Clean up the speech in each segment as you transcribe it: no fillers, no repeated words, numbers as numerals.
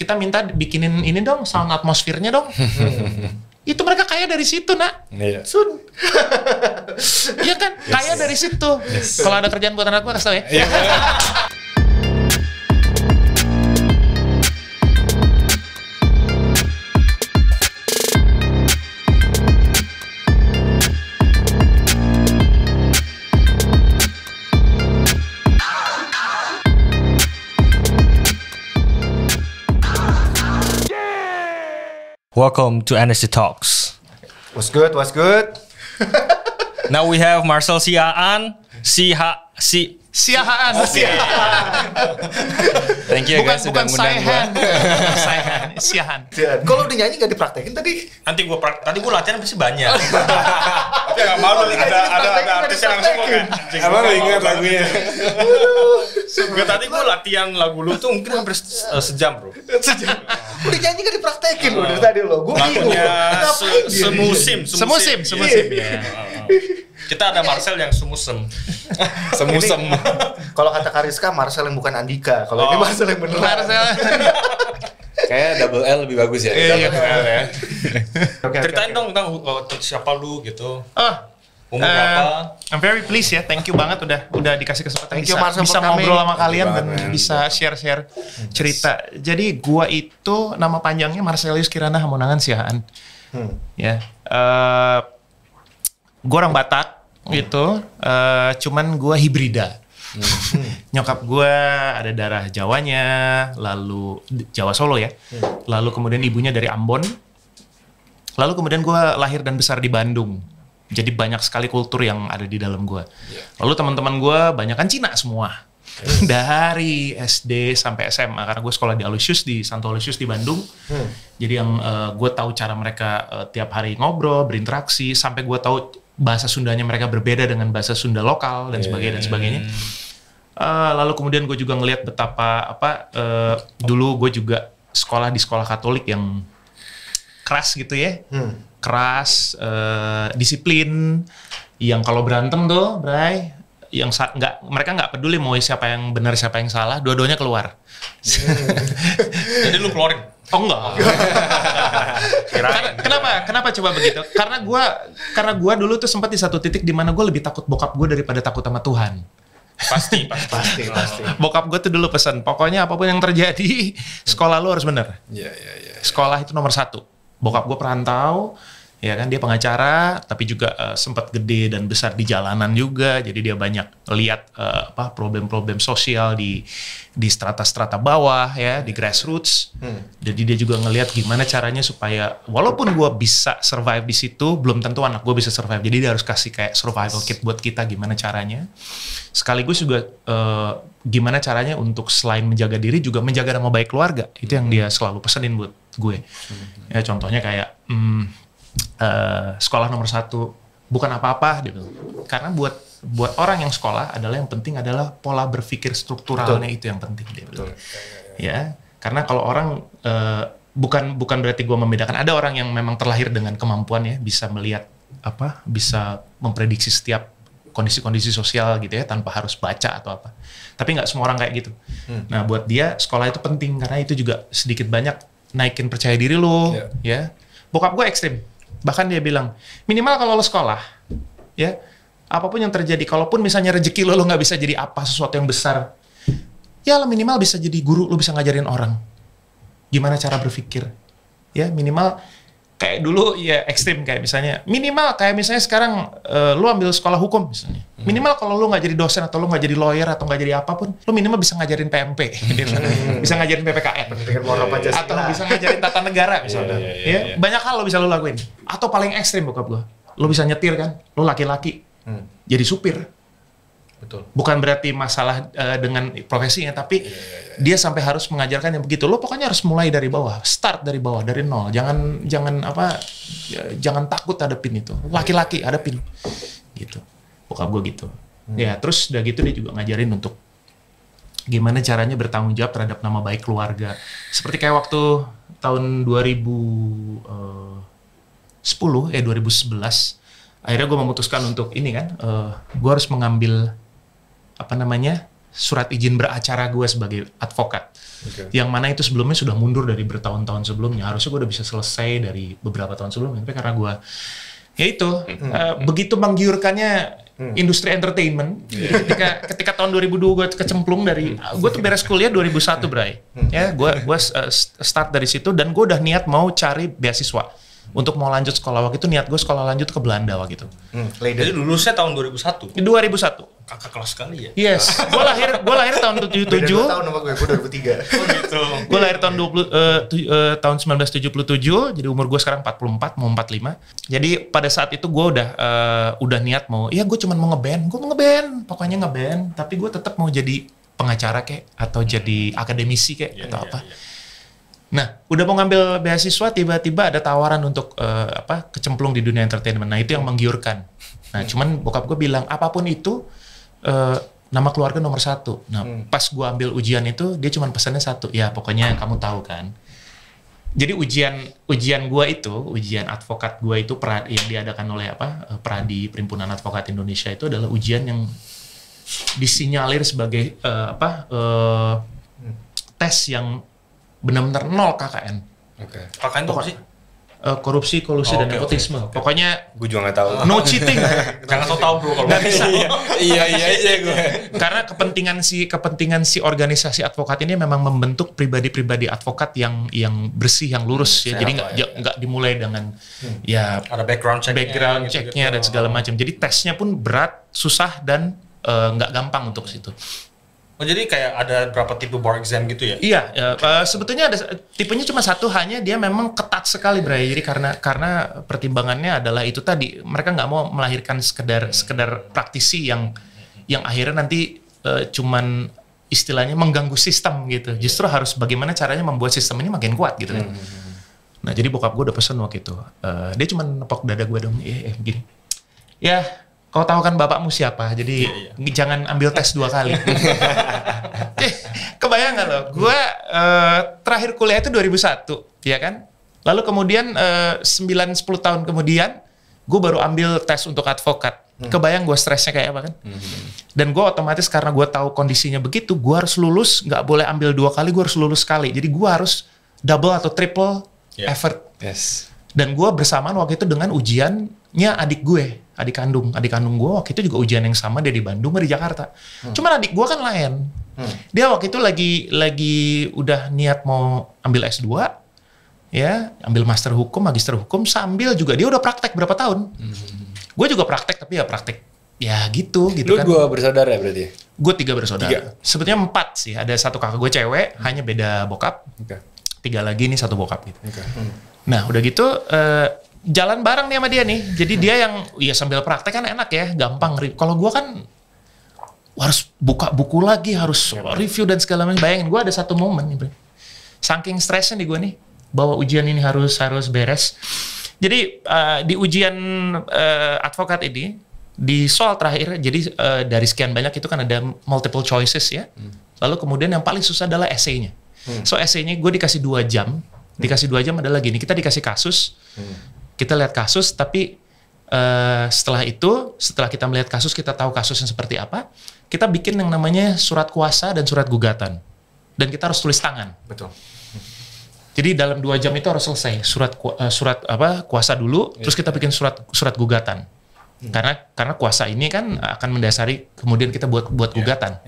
kita minta bikinin ini dong, sound atmosfernya dong. Itu mereka kaya dari situ, nak. Iya. Sun. Iya kan, kaya dari situ. Kalau ada kerjaan buat anak gue, kasih tau ya. Iya. Welcome to NSC Talks. What's good? What's good? Now we have Marcel Siaan. Siahaan. Thank you guys sudah Bukan ngundang gua. Saihan. Siahaan. Kalau udah nyanyi gak dipraktekin tadi? Nanti gua latihan pasti banyak. Tapi gak malu ada artis yang langsung kan. Abang lo ingat lagunya? Tadi gua latihan lagu lu tuh mungkin hampir sejam, bro. Udah nyanyi gak dipraktekin lo dari tadi lo. Gue bingung. Lagunya semusim. Ya. Kita ada Marcel yang semusem. Semusem. Kalau kata Kariska, Marcel yang bukan Andika. Kalau ini Marcel yang beneran. Marcel. Kayaknya double L lebih bagus ya. Iya. Ceritain dong tentang siapa lu gitu. Umur Uh, berapa? I'm very pleased ya, thank you banget udah dikasih kesempatan Thank you, Marcel, bisa for coming. ngobrol sama kalian dan Thank you banget, bisa share cerita. Jadi gua itu nama panjangnya Marcelius Kirana Hamonangan Siaan. Ya, gua orang Batak gitu, cuman gua hibrida. Nyokap gua ada darah Jawanya, lalu Jawa Solo ya, lalu kemudian ibunya dari Ambon, lalu kemudian gua lahir dan besar di Bandung. Jadi banyak sekali kultur yang ada di dalam gue. Lalu teman-teman gue banyak kan Cina semua. Dari SD sampai SMA. Karena gue sekolah di Aloysius, di Santo Aloysius di Bandung. Jadi yang gue tahu cara mereka tiap hari ngobrol, berinteraksi. Sampai gue tahu bahasa Sundanya mereka berbeda dengan bahasa Sunda lokal dan sebagainya. Lalu kemudian gue juga ngelihat betapa dulu gue juga sekolah di sekolah Katolik yang keras gitu ya. Keras, disiplin, yang kalau berantem tuh, Bray, yang mereka nggak peduli mau siapa yang benar siapa yang salah, dua-duanya keluar. Jadi lu keluarin? Oh enggak. Kenapa coba begitu? Karena gua dulu tuh sempat di satu titik di mana gue lebih takut bokap gue daripada takut sama Tuhan. Pasti. Bokap gue tuh dulu pesan, pokoknya apapun yang terjadi, sekolah lu harus benar. Iya. Sekolah itu nomor 1. Bokap gue perantau, ya kan, dia pengacara, tapi juga sempat gede dan besar di jalanan juga, jadi dia banyak lihat problem-problem sosial di strata-strata bawah ya, di grassroots. Jadi dia juga ngelihat gimana caranya supaya walaupun gue bisa survive di situ, belum tentu anak gue bisa survive. Jadi dia harus kasih kayak survival kit buat kita gimana caranya. Sekaligus juga gimana caranya untuk selain menjaga diri juga menjaga nama baik keluarga. Itu yang dia selalu pesenin buat gue. Ya contohnya kayak sekolah nomor 1 bukan apa-apa gitu. Karena buat orang yang sekolah adalah yang penting adalah pola berpikir strukturalnya. Betul. Itu yang penting dia. Betul. Ya, karena kalau orang bukan berarti gue membedakan. Ada orang yang memang terlahir dengan kemampuan ya, bisa melihat bisa memprediksi setiap kondisi-kondisi sosial gitu ya tanpa harus baca atau apa. Tapi nggak semua orang kayak gitu. Nah, buat dia sekolah itu penting karena itu juga sedikit banyak naikin percaya diri lo, ya. Bokap gue ekstrim. Bahkan dia bilang, minimal kalau lo sekolah, ya, apapun yang terjadi, kalaupun misalnya rezeki lo nggak bisa jadi sesuatu yang besar, ya lo minimal bisa jadi guru, lo bisa ngajarin orang. Gimana cara berpikir. Ya, minimal kayak dulu ya ekstrim kayak misalnya, minimal kayak misalnya sekarang lo ambil sekolah hukum misalnya. Minimal kalau lo nggak jadi dosen atau lo nggak jadi lawyer atau nggak jadi apapun, lo minimal bisa ngajarin PMP, bisa ngajarin PPKN, atau bisa ngajarin tata negara misalnya. Ya, banyak hal lo bisa lo lakuin. Atau paling ekstrim bokap gue, lo bisa nyetir kan, lo laki-laki, jadi supir. Betul. Bukan berarti masalah dengan profesinya, tapi dia sampai harus mengajarkan yang begitu. Lo pokoknya harus mulai dari bawah, start dari bawah, dari nol. Jangan takut hadapin itu. Laki-laki hadapin, gitu. Bokap gue gitu. Ya, terus udah gitu dia juga ngajarin untuk gimana caranya bertanggung jawab terhadap nama baik keluarga. Seperti kayak waktu tahun 2011, akhirnya gue memutuskan untuk ini kan, gue harus mengambil surat izin beracara gue sebagai advokat. Yang mana itu sebelumnya sudah mundur dari bertahun-tahun sebelumnya. Harusnya gue udah bisa selesai dari beberapa tahun sebelumnya. Tapi karena gue, ya itu, begitu menggiurkannya industri entertainment. Ketika tahun 2002 gue kecemplung dari, gue tuh beres kuliah 2001, Bray. Ya, gue start dari situ dan gue udah niat mau cari beasiswa. Untuk mau lanjut sekolah waktu itu niat gue sekolah lanjut ke Belanda waktu itu. Jadi lulusnya tahun 2001. 2001. Kakak kelas sekali ya. Yes, gue lahir tahun 77. Beda 2 tahun sama gue 2003. Oh gitu. Gue lahir tahun 1977, jadi umur gue sekarang 44 mau 45. Jadi pada saat itu gue udah niat mau, ya gue cuma mau ngeband, pokoknya ngeband. Tapi gue tetap mau jadi pengacara kek atau jadi akademisi kek atau apa. Nah, udah mau ngambil beasiswa, tiba-tiba ada tawaran untuk kecemplung di dunia entertainment. Nah, itu yang menggiurkan. Nah, cuman bokap gue bilang, apapun itu, nama keluarga nomor 1. Nah, pas gue ambil ujian itu, dia cuma pesannya 1. Ya, pokoknya kamu tahu kan. Jadi ujian gue itu, ujian advokat gue itu yang diadakan oleh Pradi, Perhimpunan Advokat Indonesia itu adalah ujian yang disinyalir sebagai tes yang benar-benar 0 KKN. KKN itu apa sih? Korupsi, kolusi, dan nepotisme. Pokoknya gue juga nggak tahu. no cheating. Jangan so tau bro kalau Nggak bisa. Iya gue. Karena kepentingan si organisasi advokat ini memang membentuk pribadi-pribadi advokat yang bersih, yang lurus ya. Jadi nggak dimulai dengan ya ada background checknya dan segala macam. Jadi tesnya pun berat, susah dan nggak gampang untuk situ. Oh jadi kayak ada berapa tipe bar exam gitu ya? Iya, sebetulnya ada tipenya cuma satu, hanya dia memang ketat sekali, Bray. Jadi karena pertimbangannya adalah itu tadi, mereka nggak mau melahirkan sekedar praktisi yang akhirnya nanti cuman istilahnya mengganggu sistem gitu. Justru harus bagaimana caranya membuat sistem ini makin kuat gitu kan. Nah jadi bokap gue udah pesen waktu itu, dia cuma nepok dada gue dong, gini. Ya. Kau tahu kan bapakmu siapa, jadi jangan ambil tes 2 kali. Kebayang nggak lo? Gue terakhir kuliah itu 2001, ya kan? Lalu kemudian 9-10 tahun kemudian, gue baru ambil tes untuk advokat. Kebayang gue stresnya kayak apa kan? Dan gue otomatis karena gue tahu kondisinya begitu, gue harus lulus, nggak boleh ambil 2 kali, gue harus lulus sekali. Jadi gue harus double atau triple effort. Yes. Dan gue bersamaan waktu itu dengan ujiannya adik kandung gue waktu itu juga ujian yang sama, dia di Bandung, gue di Jakarta. Cuman adik gue kan lain. Dia waktu itu lagi udah niat mau ambil S2, ya, ambil master hukum, magister hukum, sambil juga dia udah praktek berapa tahun. Gue juga praktek, tapi ya praktek ya gitu Lu kan. Lu 2 bersaudara berarti? Gue 3 bersaudara. Sebetulnya 4 sih, ada 1 kakak gue cewek, hanya beda bokap. 3 lagi nih 1 bokap gitu. Nah udah gitu jalan bareng nih sama dia nih. Jadi dia yang ya sambil praktek kan enak ya, gampang. Kalau gue kan harus buka buku lagi, harus review dan segala macam. Bayangin gue ada satu momen nih, saking stresnya nih gue nih, bahwa ujian ini harus beres. Jadi di ujian advokat ini di soal terakhir, jadi dari sekian banyak itu kan ada multiple choices ya. Lalu kemudian yang paling susah adalah essay-nya. So essay-nya gue dikasih 2 jam. Dikasih 2 jam adalah gini, kita dikasih kasus, kita lihat kasus, tapi setelah kita melihat kasus, kita tahu kasusnya seperti apa, kita bikin yang namanya surat kuasa dan surat gugatan. Dan kita harus tulis tangan. Betul. Jadi dalam 2 jam itu harus selesai. Surat kuasa dulu, terus kita bikin surat gugatan. Karena kuasa ini kan akan mendasari kemudian kita buat gugatan.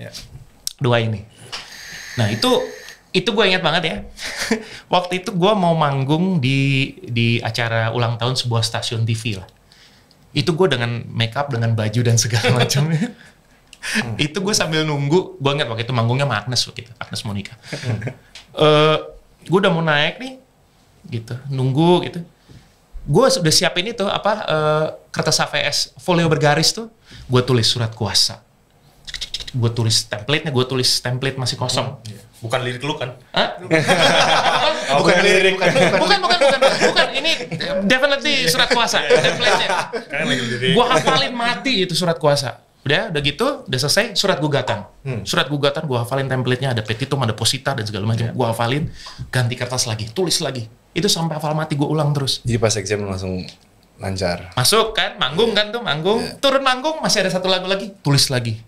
2 ini. Nah itu gue ingat banget ya. Waktu itu gue mau manggung di acara ulang tahun sebuah stasiun TV lah. Itu gue dengan make up, dengan baju dan segala macamnya. Itu gue sambil nunggu. Gue ingat waktu itu manggungnya sama Agnes waktu itu, Agnes Monica. Gue udah mau naik nih, gitu, nunggu gitu. Gue sudah siapin itu kertas HVS folio bergaris tuh. Gue tulis surat kuasa. Gue tulis template masih kosong. Bukan lirik lu kan? Bukan lirik. Bukan. Ini definitely surat kuasa. Template-nya. Gue hafalin mati itu surat kuasa. Udah gitu, udah selesai surat gugatan. Surat gugatan gue hafalin template-nya, ada petitum, ada posita dan segala macam. Gue hafalin, ganti kertas lagi, tulis lagi. Itu sampai hafal mati gue ulang terus. Jadi pas exam langsung lancar. Masuk kan, manggung kan tuh, manggung. Turun manggung, masih ada 1 lagu lagi, tulis lagi.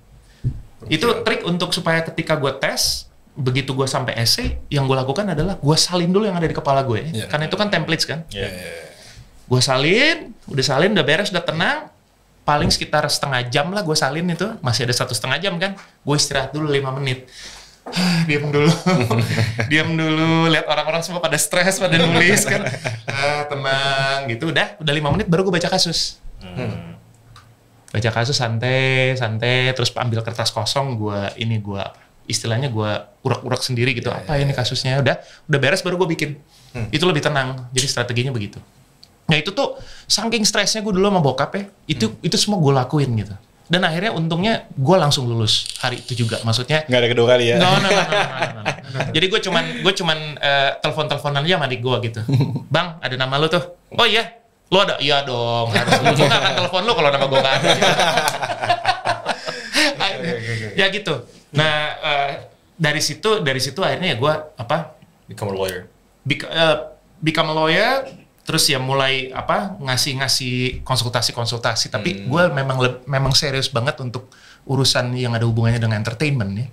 Itu trik untuk supaya ketika gue tes, begitu gue sampai essay, yang gue lakukan adalah gue salin dulu yang ada di kepala gue. Karena itu kan templates kan. Gue salin, udah beres, udah tenang. Paling sekitar setengah jam lah gue salin itu. Masih ada 1,5 jam kan. Gue istirahat dulu 5 menit. Diam dulu. Diam dulu. Lihat orang-orang semua pada stres, pada nulis kan. Tenang gitu. Udah 5 menit baru gue baca kasus. Baca kasus santai. Terus ambil kertas kosong, istilahnya gue urak-urak sendiri gitu. Apa ini kasusnya? Udah beres baru gue bikin. Itu lebih tenang. Jadi strateginya begitu. Nah itu tuh saking stresnya gue dulu sama bokap ya, itu semua gue lakuin gitu. Dan akhirnya untungnya gue langsung lulus hari itu juga. Maksudnya nggak ada kedua kali ya? No. Jadi gue cuman telepon-teleponan aja sama adik gue gitu. Bang, ada nama lu tuh. Oh iya, lu ada? Iya dong. Harus. Gue nggak akan telepon lu kalau nama gue nggak ada. Ya gitu. Nah dari situ akhirnya ya gue Become a lawyer. Become a lawyer. Terus ya mulai ngasih konsultasi, tapi gue memang serius banget untuk urusan yang ada hubungannya dengan entertainment ya.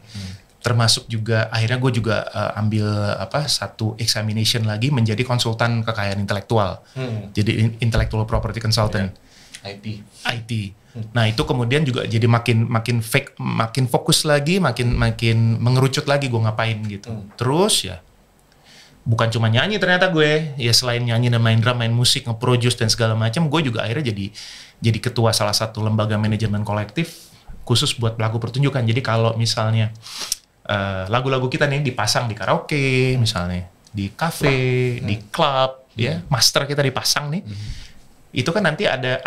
Termasuk juga akhirnya gue juga ambil satu examination lagi menjadi konsultan kekayaan intelektual. Jadi intellectual property consultant. IT. Nah, itu kemudian juga jadi makin fokus lagi, makin mengerucut lagi gue ngapain gitu. Terus ya bukan cuma nyanyi ternyata gue, ya selain nyanyi dan main drum, main musik, nge-produce dan segala macam, gue juga akhirnya jadi ketua salah satu lembaga manajemen kolektif khusus buat pelaku pertunjukan. Jadi kalau misalnya lagu-lagu kita nih dipasang di karaoke, misalnya di kafe, di klub, ya master kita dipasang nih, itu kan nanti ada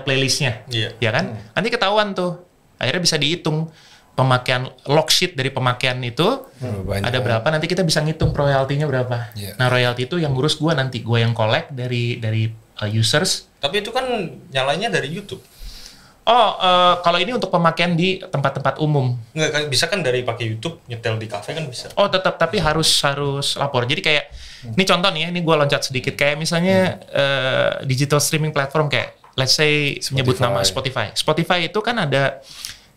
playlistnya, ya kan? Nanti ketahuan tuh, akhirnya bisa dihitung. Pemakaian log sheet dari pemakaian itu ada berapa, nanti kita bisa ngitung royaltinya berapa. Nah royalti itu yang ngurus gue nanti, gue yang collect dari users. Tapi itu kan nyalanya dari YouTube. Kalau ini untuk pemakaian di tempat-tempat umum. Nggak, bisa kan dari pakai YouTube, nyetel di kafe kan bisa. Tetap, tapi harus lapor. Jadi kayak, ini contoh nih ya, ini gue loncat sedikit. Kayak misalnya digital streaming platform kayak, let's say nyebut nama Spotify. Spotify itu kan ada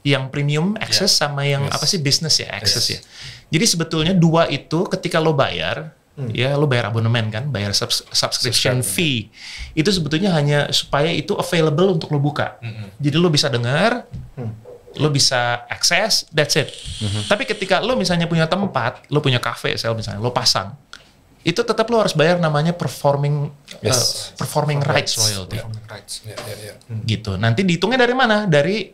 yang premium access sama yang business ya access ya. Jadi sebetulnya dua itu ketika lo bayar, ya lo bayar abonemen kan, bayar subscription fee. Itu sebetulnya hanya supaya itu available untuk lo buka. Jadi lo bisa dengar, lo bisa akses, that's it. Tapi ketika lo misalnya punya tempat, lo punya cafe misalnya, lo pasang, itu tetap lo harus bayar namanya performing rights royalty. Gitu. Nanti dihitungnya dari mana? Dari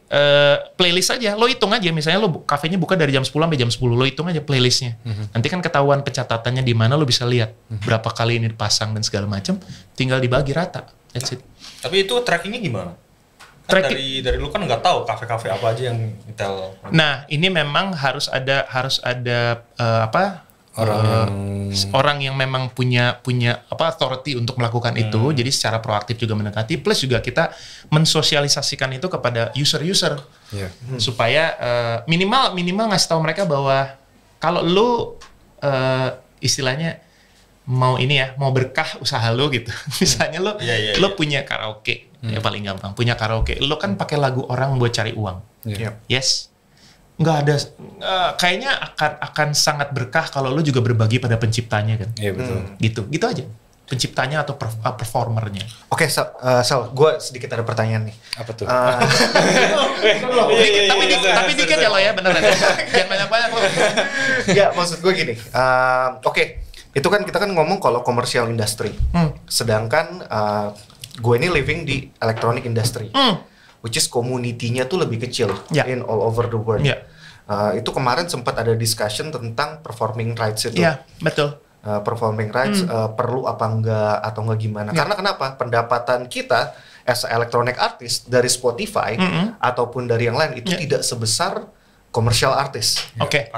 playlist aja. Lo hitung aja. Misalnya lo kafenya buka dari jam 10 sampai jam 10. Lo hitung aja playlistnya. Nanti kan ketahuan pencatatannya di mana, lo bisa lihat berapa kali ini dipasang dan segala macam. Tinggal dibagi rata. That's it. Tapi itu trackingnya gimana? Kan dari lu kan nggak tahu kafe-kafe apa aja yang Intel. Nah, ini memang harus ada orang yang memang punya authority untuk melakukan itu. Jadi secara proaktif juga mendekati, plus juga kita mensosialisasikan itu kepada user supaya minimal ngasih tahu mereka bahwa kalau lu istilahnya mau berkah usaha lu gitu. Misalnya lu punya karaoke, ya paling gampang punya karaoke, lu kan pakai lagu orang buat cari uang. Yes. Nggak ada, kayaknya akan sangat berkah kalau lo juga berbagi pada penciptanya kan. Iya betul. Gitu aja. Penciptanya atau performernya. Oke, Sal, gue sedikit ada pertanyaan nih. Apa tuh? Tapi dikit ya lo ya, beneran. Jangan banyak-banyak lo. Ya, maksud gue gini. Oke, itu kan kita kan ngomong kalau commercial industry. Sedangkan gue ini living di electronic industry. Which is community-nya tuh lebih kecil in all over the world. Itu kemarin sempat ada discussion tentang performing rights itu. Iya, betul. Performing rights perlu apa enggak atau enggak gimana. Karena kenapa? Pendapatan kita as electronic artist dari Spotify ataupun dari yang lain itu tidak sebesar commercial artist. Oke.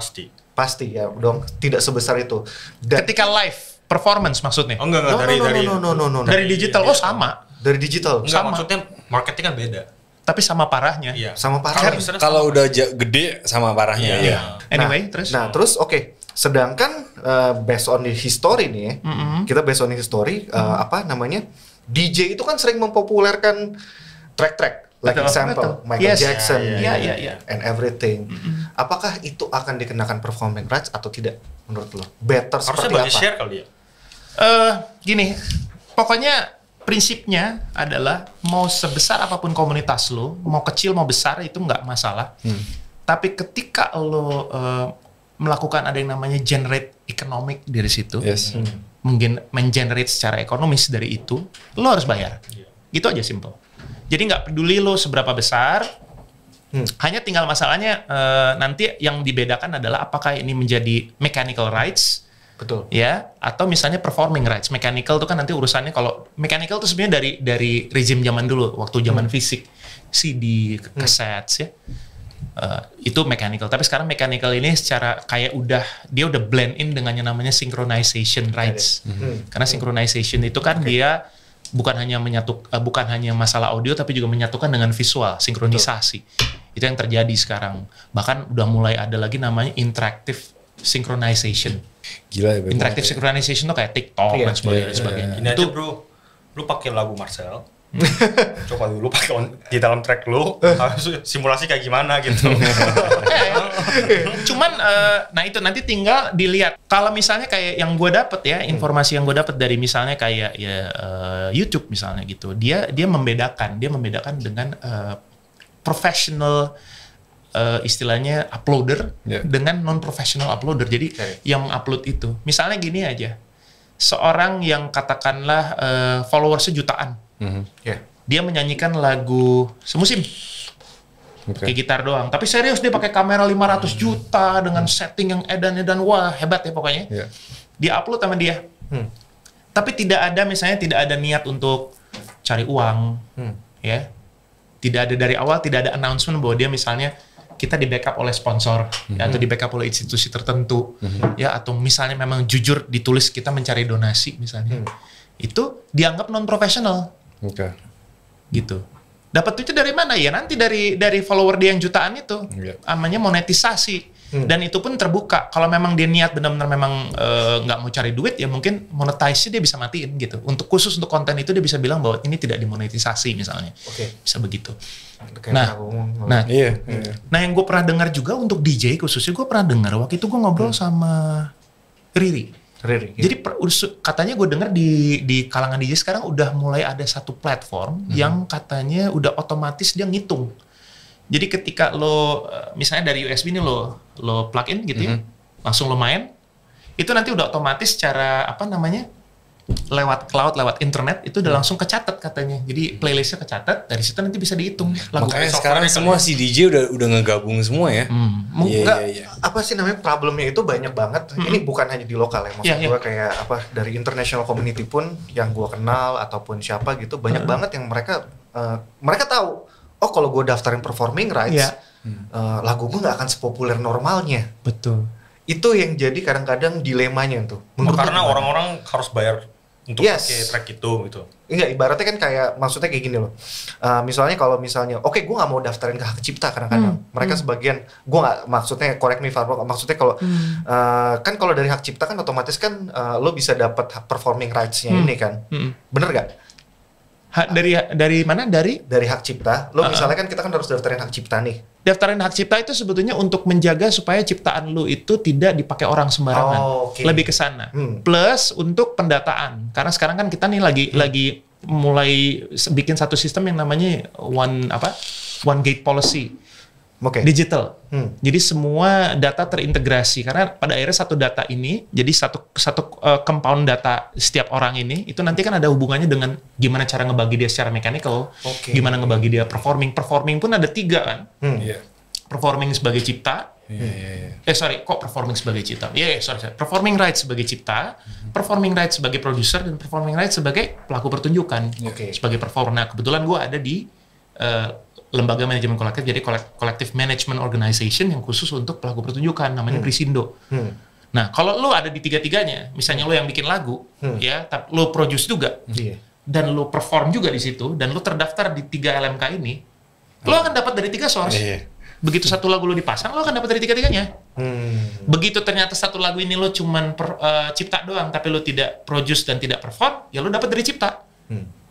Pasti ya dong, tidak sebesar itu. Dan ketika live performance maksudnya? Oh enggak dari digital. Sama. Dari digital. Enggak, maksudnya marketing kan beda. Tapi sama parahnya. Iya. Sama parahnya. Kalau udah gede sama parahnya. Iya. Anyway, terus oke. Sedangkan based on the history nih, kita based on the history, DJ itu kan sering mempopulerkan track-track like Betul, example betul. Michael Yes. Jackson Iya. and everything. Apakah itu akan dikenakan performing rights atau tidak menurut lo? Better Harusnya seperti bagi apa? share kali ya. Gini, pokoknya prinsipnya adalah mau sebesar apapun komunitas lo, mau kecil mau besar itu nggak masalah. Tapi ketika lo melakukan ada yang namanya generate economic dari situ, Yes. mungkin mengenerate secara ekonomis dari itu, lo harus bayar. Gitu aja simple. Jadi nggak peduli lo seberapa besar, hanya tinggal masalahnya nanti yang dibedakan adalah apakah ini menjadi mechanical rights, Betul. ya, atau misalnya performing rights. Mechanical itu kan nanti urusannya, kalau mechanical itu sebenarnya dari rezim zaman dulu, waktu zaman fisik, CD, kaset, ya. Itu mechanical. Tapi sekarang mechanical ini secara kayak dia udah blend in dengan yang namanya synchronization rights. Karena synchronization itu kan dia bukan hanya bukan hanya masalah audio tapi juga menyatukan dengan visual, sinkronisasi. Itu yang terjadi sekarang. Bahkan udah mulai ada lagi namanya interactive synchronization. Gila ya. Interactive synchronization tuh kayak TikTok dan sebagainya. Ini aja bro, lu pakai lagu Marcel. Coba dulu pakai di dalam track lu harus simulasi kayak gimana gitu. Cuman nah itu nanti tinggal dilihat. Kalau misalnya kayak yang gue dapet ya, informasi yang gue dapet dari misalnya kayak ya YouTube misalnya gitu, dia membedakan dengan professional istilahnya uploader dengan non professional uploader. Jadi yang upload itu misalnya gini aja, seorang yang katakanlah followersnya jutaan, dia menyanyikan lagu semusim pakai gitar doang, tapi serius dia pakai kamera 500 juta dengan setting yang edan-edan, wah hebat ya pokoknya. Dia upload sama dia, tapi tidak ada niat untuk cari uang, ya. Tidak ada dari awal, tidak ada announcement bahwa dia misalnya kita di backup oleh sponsor, ya, atau di backup oleh institusi tertentu, ya, atau misalnya memang jujur ditulis kita mencari donasi misalnya, itu dianggap non profesional, gitu. Dapat duitnya dari mana ya? Nanti dari follower dia yang jutaan itu, namanya monetisasi. Dan itu pun terbuka. Kalau memang dia niat benar-benar memang nggak mau cari duit, ya mungkin monetize dia bisa matiin gitu. Khusus untuk konten itu dia bisa bilang bahwa ini tidak dimonetisasi misalnya. Bisa begitu. Nah, yang gue pernah dengar juga untuk DJ khususnya, gue pernah dengar waktu itu gue ngobrol sama Riri. Jadi katanya gue dengar di kalangan DJ sekarang udah mulai ada satu platform yang katanya udah otomatis dia ngitung. Jadi ketika lo misalnya dari USB ini lo plug in gitu ya, langsung lo main, itu nanti udah otomatis secara lewat cloud, lewat internet itu udah langsung kecatat katanya. Jadi playlistnya kecatat, dari situ nanti bisa dihitung. Makanya sekarang semua si DJ udah ngegabung semua ya. Apa sih namanya, problemnya itu banyak banget. Ini bukan hanya di lokal ya, maksud gue kayak dari international community pun yang gue kenal ataupun siapa gitu, banyak banget yang mereka tahu, oh kalau gue daftarin performing rights, lagu gue nggak akan sepopuler normalnya. Betul. Itu yang jadi kadang-kadang dilemanya tuh. Karena orang-orang harus bayar untuk pakai track itu gitu. Enggak, ibaratnya kan kayak, maksudnya kayak gini loh. Misalnya kalau oke, gue nggak mau daftarin ke hak cipta kadang-kadang. Mereka sebagian, gue nggak, maksudnya correct me if I'm wrong, maksudnya kalau kan kalau dari hak cipta kan otomatis kan lo bisa dapat performing rights-nya ini kan. Bener gak? Dari mana? Dari hak cipta. Lo misalnya kan kita kan harus daftarin hak cipta nih. Daftarin hak cipta itu sebetulnya untuk menjaga supaya ciptaan lu itu tidak dipakai orang sembarangan. Lebih ke sana. Plus untuk pendataan. Karena sekarang kan kita nih lagi mulai bikin satu sistem yang namanya one gate policy. Digital. Jadi semua data terintegrasi, karena pada akhirnya satu data ini, jadi satu compound data setiap orang ini itu nanti kan ada hubungannya dengan gimana cara ngebagi dia secara mechanical, gimana ngebagi dia performing pun ada 3 kan. Performing sebagai cipta, performing sebagai cipta, performing rights sebagai cipta, performing rights sebagai produser, dan performing rights sebagai pelaku pertunjukan, sebagai performer. Nah kebetulan gue ada di lembaga manajemen kolektif, jadi collective management organization yang khusus untuk pelaku pertunjukan, namanya Prisindo. Nah, kalau lo ada di 3-tiganya, misalnya lo yang bikin lagu, ya, tapi lo produce juga, dan lo perform juga di situ, dan lo terdaftar di 3 LMK ini, lo akan dapat dari 3 source. Begitu satu lagu lo dipasang, lo akan dapat dari 3-tiganya. Begitu ternyata satu lagu ini lo cuman cipta doang, tapi lo tidak produce dan tidak perform, ya lo dapat dari cipta.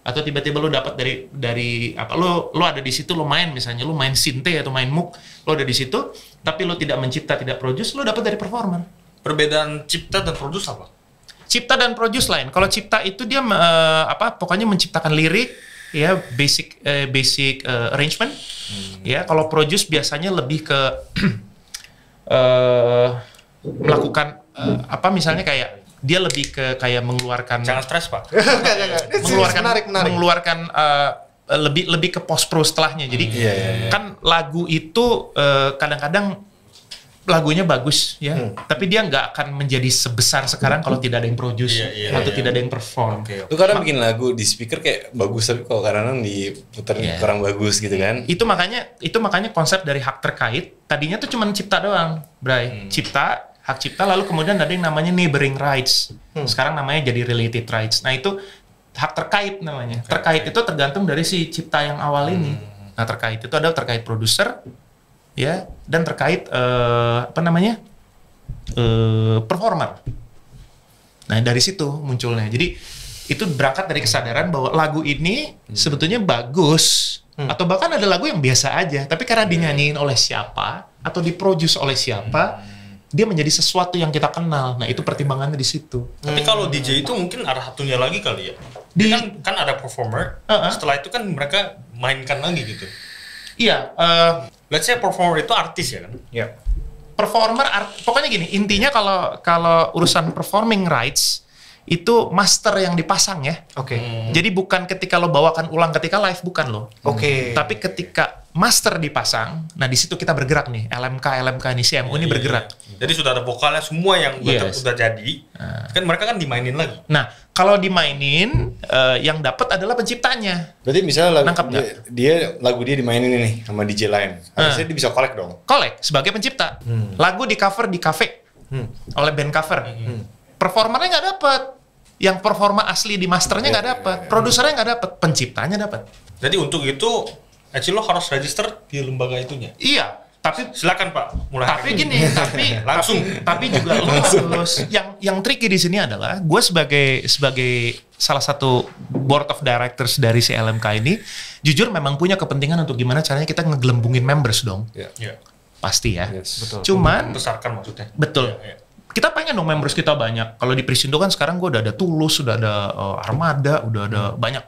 atau tiba-tiba lu dapat dari apa, lu ada di situ, lu main misalnya, lu main synth atau main MOOC, lu ada di situ, tapi lu tidak mencipta, tidak produce, lu dapat dari performer. Perbedaan cipta dan produce apa? Cipta dan produce lain. Kalau cipta itu dia pokoknya menciptakan lirik, ya basic arrangement. Ya, kalau produce biasanya lebih ke melakukan misalnya kayak dia lebih ke kayak mengeluarkan, Jangan stres, Pak. mengeluarkan lebih ke post pro setelahnya. Jadi kan lagu itu kadang-kadang lagunya bagus ya, tapi dia nggak akan menjadi sebesar sekarang kalau tidak ada yang produce atau tidak ada yang perform. Lu kadang bikin lagu di speaker kayak bagus, tapi kalau kadang diputar kurang bagus gitu kan. Itu makanya konsep dari hak terkait tadinya tuh cuma cipta doang, Bray. Hak cipta, lalu kemudian ada yang namanya neighboring rights. Sekarang namanya jadi related rights. Nah, itu hak terkait namanya. Terkait itu tergantung dari si cipta yang awal ini. Nah, terkait itu adalah terkait produser, ya, dan terkait performer. Nah, dari situ munculnya. Jadi itu berangkat dari kesadaran bahwa lagu ini sebetulnya bagus, atau bahkan ada lagu yang biasa aja, tapi karena dinyanyiin oleh siapa atau diproduce oleh siapa, dia menjadi sesuatu yang kita kenal. Nah, itu pertimbangannya di situ. Tapi kalau DJ itu mungkin arah satunya lagi kali ya. Dia kan ada performer, setelah itu kan mereka mainkan lagi gitu. Iya, Let's say performer itu artis ya kan? Iya. performer, pokoknya gini, intinya kalau urusan performing rights itu master yang dipasang ya. Oke. Jadi bukan ketika lo bawakan ulang ketika live, bukan lo. Oke. Tapi ketika master dipasang, nah di situ kita bergerak nih, LMK ini CMU ini bergerak. Jadi sudah ada vokalnya semua yang udah jadi, kan mereka kan dimainin lagi. Nah kalau dimainin, yang dapat adalah penciptanya. Berarti misalnya Nangkep lagu dia dimainin nih sama DJ lain, harusnya dia bisa collect dong. Collect sebagai pencipta. Lagu di cover di cafe oleh band cover. Performernya nggak dapet, yang performa asli di masternya nggak dapet, produsernya nggak dapet, penciptanya dapet. Jadi untuk itu, actually lo harus register di lembaga itunya. Iya, tapi Silakan Pak, mulai. tapi gini, langsung. tapi juga lo harus. Yang tricky di sini adalah gue sebagai salah satu board of directors dari CLMK ini, jujur memang punya kepentingan untuk gimana caranya kita ngegelembungin members dong. Iya. Pasti ya. Yes. Betul. Cuman Besarkan maksudnya. betul. Iya. Kita pengen dong members kita banyak. Kalau di Prisindo kan sekarang gue udah ada Tulus, udah ada Armada, udah ada banyak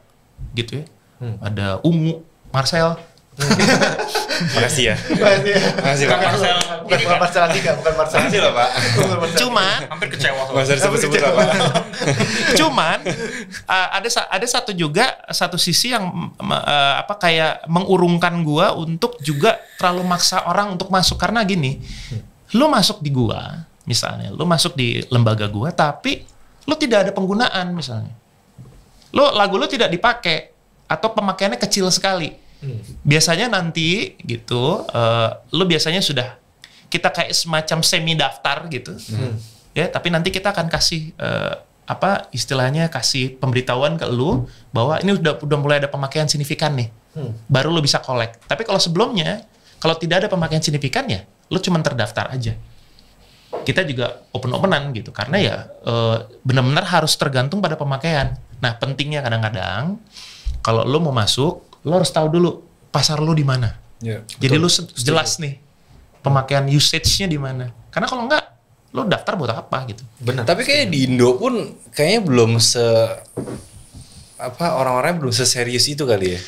gitu ya. Ada Ungu, Marcel. Makasih ya. Makasih Pak. Marcel. Bukan Marcel Andika, bukan Marcel. Makasih loh Pak. Cuman Hampir kecewa. Nggak usah disebut-sebut lah Pak. Cuman ada satu sisi yang kayak mengurungkan gua untuk juga terlalu maksa orang untuk masuk, karena gini, lu masuk di gua misalnya, lu masuk di lembaga gua tapi lu tidak ada penggunaan misalnya, lagu lu tidak dipakai atau pemakaiannya kecil sekali, biasanya nanti gitu lu biasanya sudah kita kayak semacam semi daftar gitu, ya, tapi nanti kita akan kasih istilahnya kasih pemberitahuan ke lu bahwa ini udah mulai ada pemakaian signifikan nih, baru lu bisa collect. Tapi kalau sebelumnya, kalau tidak ada pemakaian signifikan ya lu cuma terdaftar aja. Kita juga open-openan gitu, karena ya benar-benar harus tergantung pada pemakaian. Nah pentingnya kadang-kadang kalau lu mau masuk, lu harus tahu dulu pasar lu di mana. Yeah, jadi lu jelas nih pemakaian usage-nya di mana. Karena kalau enggak, lu daftar buat apa gitu. Benar. Tapi kayak di Indo pun kayaknya belum orang-orangnya belum seserius itu kali ya.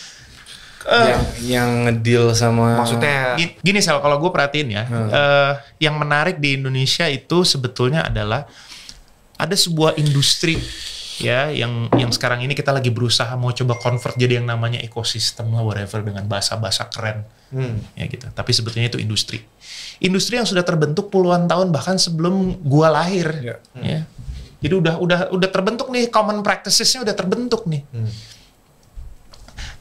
Yang ngedeal sama, Maksudnya gini Sel, kalau gue perhatiin ya, yang menarik di Indonesia itu sebetulnya adalah ada sebuah industri ya yang sekarang ini kita lagi berusaha mau coba convert jadi yang namanya ekosistem lah, whatever, dengan bahasa-bahasa keren ya gitu. Tapi sebetulnya itu industri yang sudah terbentuk puluhan tahun bahkan sebelum gua lahir ya. Jadi udah terbentuk nih, common practices-nya udah terbentuk nih.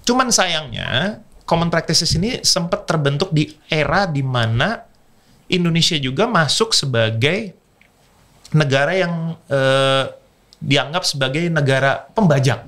Cuman sayangnya common practices ini sempat terbentuk di era di mana Indonesia juga masuk sebagai negara yang dianggap sebagai negara pembajak.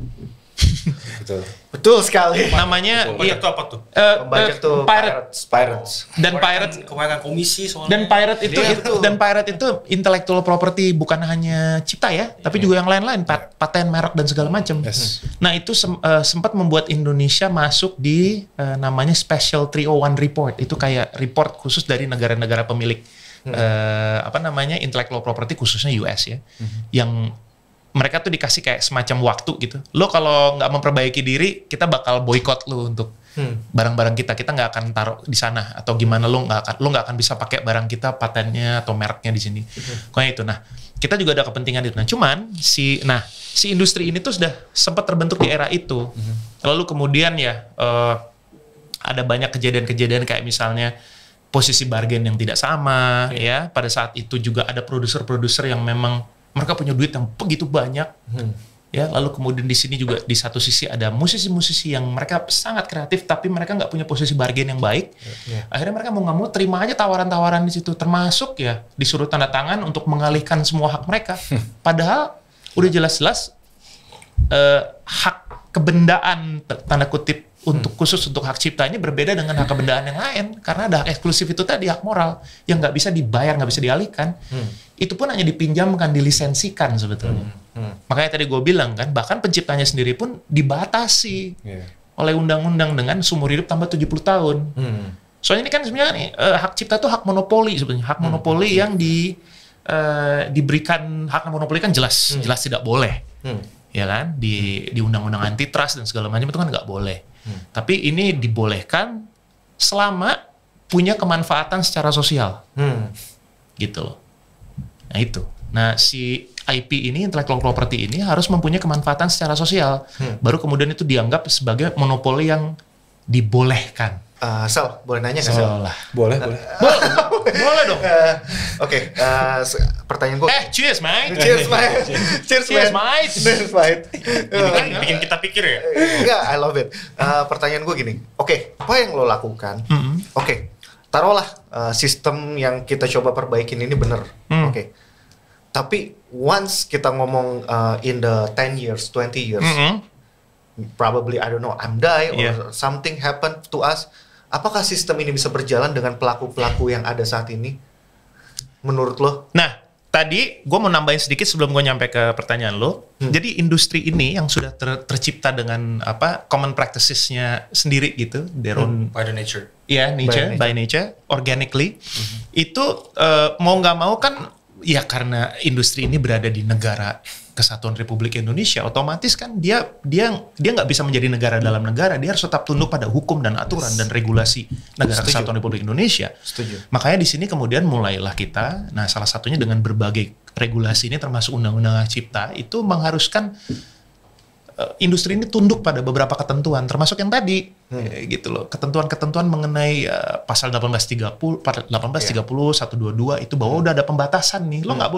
Betul. Betul sekali. Namanya Pembajak itu apa tuh? Pembajak tuh pirates. Dan pirate Kebanyakan komisi soalnya. dan pirate itu Iya, betul. dan pirate itu intellectual property, bukan hanya cipta ya, tapi juga yang lain-lain, paten, merek dan segala macam. Yes. Nah, itu sempat membuat Indonesia masuk di namanya Special 301 Report. Itu kayak report khusus dari negara-negara pemilik intellectual property, khususnya US ya. Yang mereka tuh dikasih kayak semacam waktu gitu. Lo kalau nggak memperbaiki diri, kita bakal boykot lo untuk barang-barang kita. Kita nggak akan taruh di sana atau gimana, lo nggak akan bisa pakai barang kita, patennya atau mereknya di sini. Kayak itu. Nah, kita juga ada kepentingan itu. Nah, cuman si industri ini tuh sudah sempat terbentuk di era itu. Lalu kemudian ya ada banyak kejadian-kejadian kayak misalnya posisi bargain yang tidak sama ya. Pada saat itu juga ada produser-produser yang memang mereka punya duit yang begitu banyak, ya. Lalu kemudian di sini juga di satu sisi ada musisi-musisi yang mereka sangat kreatif, tapi mereka nggak punya posisi bargain yang baik. Akhirnya mereka mau nggak mau terima aja tawaran-tawaran di situ, termasuk ya disuruh tanda tangan untuk mengalihkan semua hak mereka. Padahal udah jelas-jelas hak kebendaan tanda kutip untuk khusus untuk hak cipta ini berbeda dengan hak kebendaan yang lain, karena ada hak eksklusif itu tadi, hak moral yang nggak bisa dibayar, nggak bisa dialihkan. Itu pun hanya dipinjamkan, dilisensikan sebetulnya. Makanya tadi gue bilang kan, bahkan penciptanya sendiri pun dibatasi oleh undang-undang dengan seumur hidup tambah 70 tahun. Soalnya ini kan sebenarnya nih, hak cipta itu hak monopoli sebenarnya, hak monopoli yang diberikan. Hak monopoli kan jelas tidak boleh, ya kan, di undang-undang antitrust dan segala macam itu kan nggak boleh. Tapi ini dibolehkan selama punya kemanfaatan secara sosial, gitu loh. Nah itu. Nah si IP ini, intellectual property ini harus mempunyai kemanfaatan secara sosial, baru kemudian itu dianggap sebagai monopoli yang dibolehkan. Sal, boleh nanya nggak Sal? Boleh. Boleh dong. Oke, pertanyaan gue. Cheers, mate. Cheers, mate. Cheers, mate. Cheers, mate. Ini kan bikin kita pikir ya. Enggak, I love it. Pertanyaan gue gini. Oke, apa yang lo lakukan? Oke, taruhlah sistem yang kita coba perbaikin ini bener. Oke. Tapi once kita ngomong in the 10 years, 20 years, probably I don't know, I'm die or something happen to us. Apakah sistem ini bisa berjalan dengan pelaku-pelaku yang ada saat ini? Menurut lo? Nah, tadi gue mau nambahin sedikit sebelum gue nyampe ke pertanyaan lo. Jadi industri ini yang sudah tercipta dengan common practices-nya sendiri gitu, their own By the nature. ya by nature, organically. Itu mau nggak mau kan ya karena industri ini berada di negara Kesatuan Republik Indonesia, otomatis kan dia nggak bisa menjadi negara dalam negara, dia harus tetap tunduk pada hukum dan aturan dan regulasi negara Kesatuan Republik Indonesia. Setuju. Makanya di sini kemudian mulailah kita, nah salah satunya dengan berbagai regulasi ini termasuk Undang-Undang Cipta itu mengharuskan industri ini tunduk pada beberapa ketentuan, termasuk yang tadi gitu loh, ketentuan-ketentuan mengenai pasal 1830, 122 itu bahwa udah ada pembatasan nih, lo nggak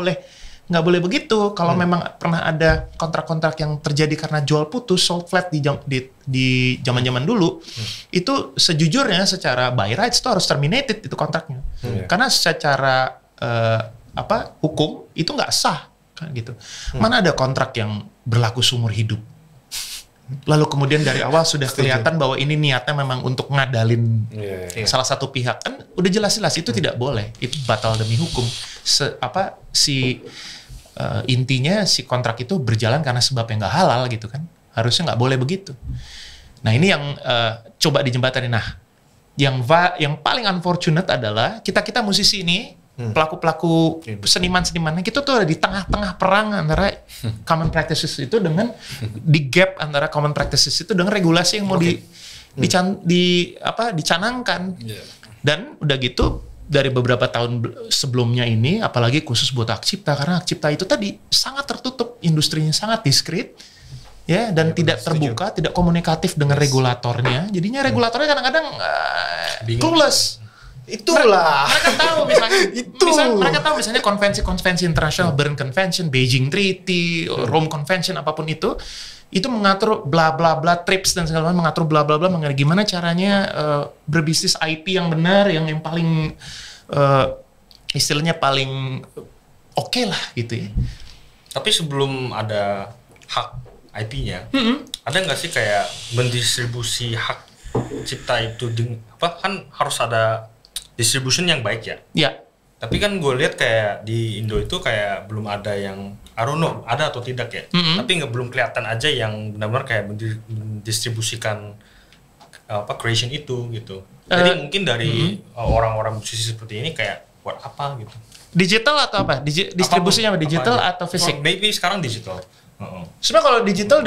boleh begitu. Kalau memang pernah ada kontrak-kontrak yang terjadi karena jual putus, sold flat di zaman-zaman dulu, itu sejujurnya secara by rights itu harus terminated itu kontraknya, karena secara hukum itu nggak sah kan gitu. Mana ada kontrak yang berlaku seumur hidup, lalu kemudian dari awal sudah kelihatan bahwa ini niatnya memang untuk ngadalin salah satu pihak, kan udah jelas-jelas itu tidak boleh, itu batal demi hukum. Intinya si kontrak itu berjalan karena sebab yang nggak halal gitu kan, harusnya nggak boleh begitu. Nah ini yang coba dijembatani. Nah yang paling unfortunate adalah kita musisi ini, pelaku-pelaku seniman-senimannya, kita tuh ada di tengah-tengah perang antara common practices itu dengan di gap antara common practices itu dengan regulasi yang mau dicanangkan. Dan udah gitu dari beberapa tahun sebelumnya ini, apalagi khusus buat hak cipta, karena hak cipta itu tadi sangat tertutup, industrinya sangat diskret, ya, dan tidak terbuka, tidak komunikatif dengan regulatornya. Jadinya regulatornya kadang-kadang clueless. Itulah. Mereka tahu misalnya konvensi-konvensi internasional, Bern Convention, Beijing Treaty, Rome Convention, apapun itu mengatur bla bla bla, TRIPS dan segala macam, mengatur bla bla bla mengenai gimana caranya berbisnis IP yang benar, yang paling istilahnya paling oke lah gitu ya. Tapi sebelum ada hak IP-nya, ada nggak sih kayak mendistribusi hak cipta itu kan harus ada distribution yang baik ya? Ya. Tapi kan gue lihat kayak di Indo itu kayak belum ada yang, I don't know, ada atau tidak ya. Tapi belum kelihatan aja yang benar-benar kayak mendistribusikan creation itu gitu. Jadi mungkin dari orang-orang musisi seperti ini kayak buat apa gitu? Digital atau apa? Distribusinya apa? Digital atau fisik? Maybe sekarang digital. Sebenarnya kalau digital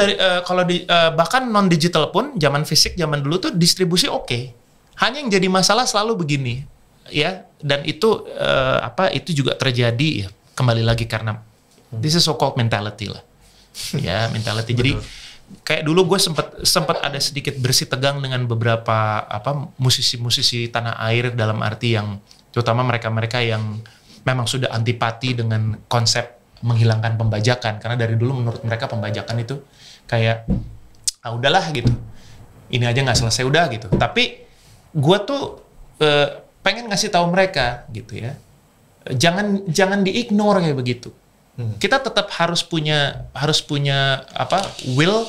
bahkan non digital pun zaman fisik zaman dulu tuh distribusi oke. Hanya yang jadi masalah selalu begini, ya. Dan itu itu juga terjadi ya. Kembali lagi karena this is so called mentality lah. Ya, mentality. Jadi kayak dulu gue sempat ada sedikit bersih tegang dengan beberapa musisi-musisi tanah air, dalam arti yang terutama mereka-mereka yang memang sudah antipati dengan konsep menghilangkan pembajakan, karena dari dulu menurut mereka pembajakan itu kayak udahlah gitu, ini aja nggak selesai udah gitu. Tapi gue tuh pengen ngasih tahu mereka gitu ya, jangan diignore kayak begitu. Kita tetap harus punya will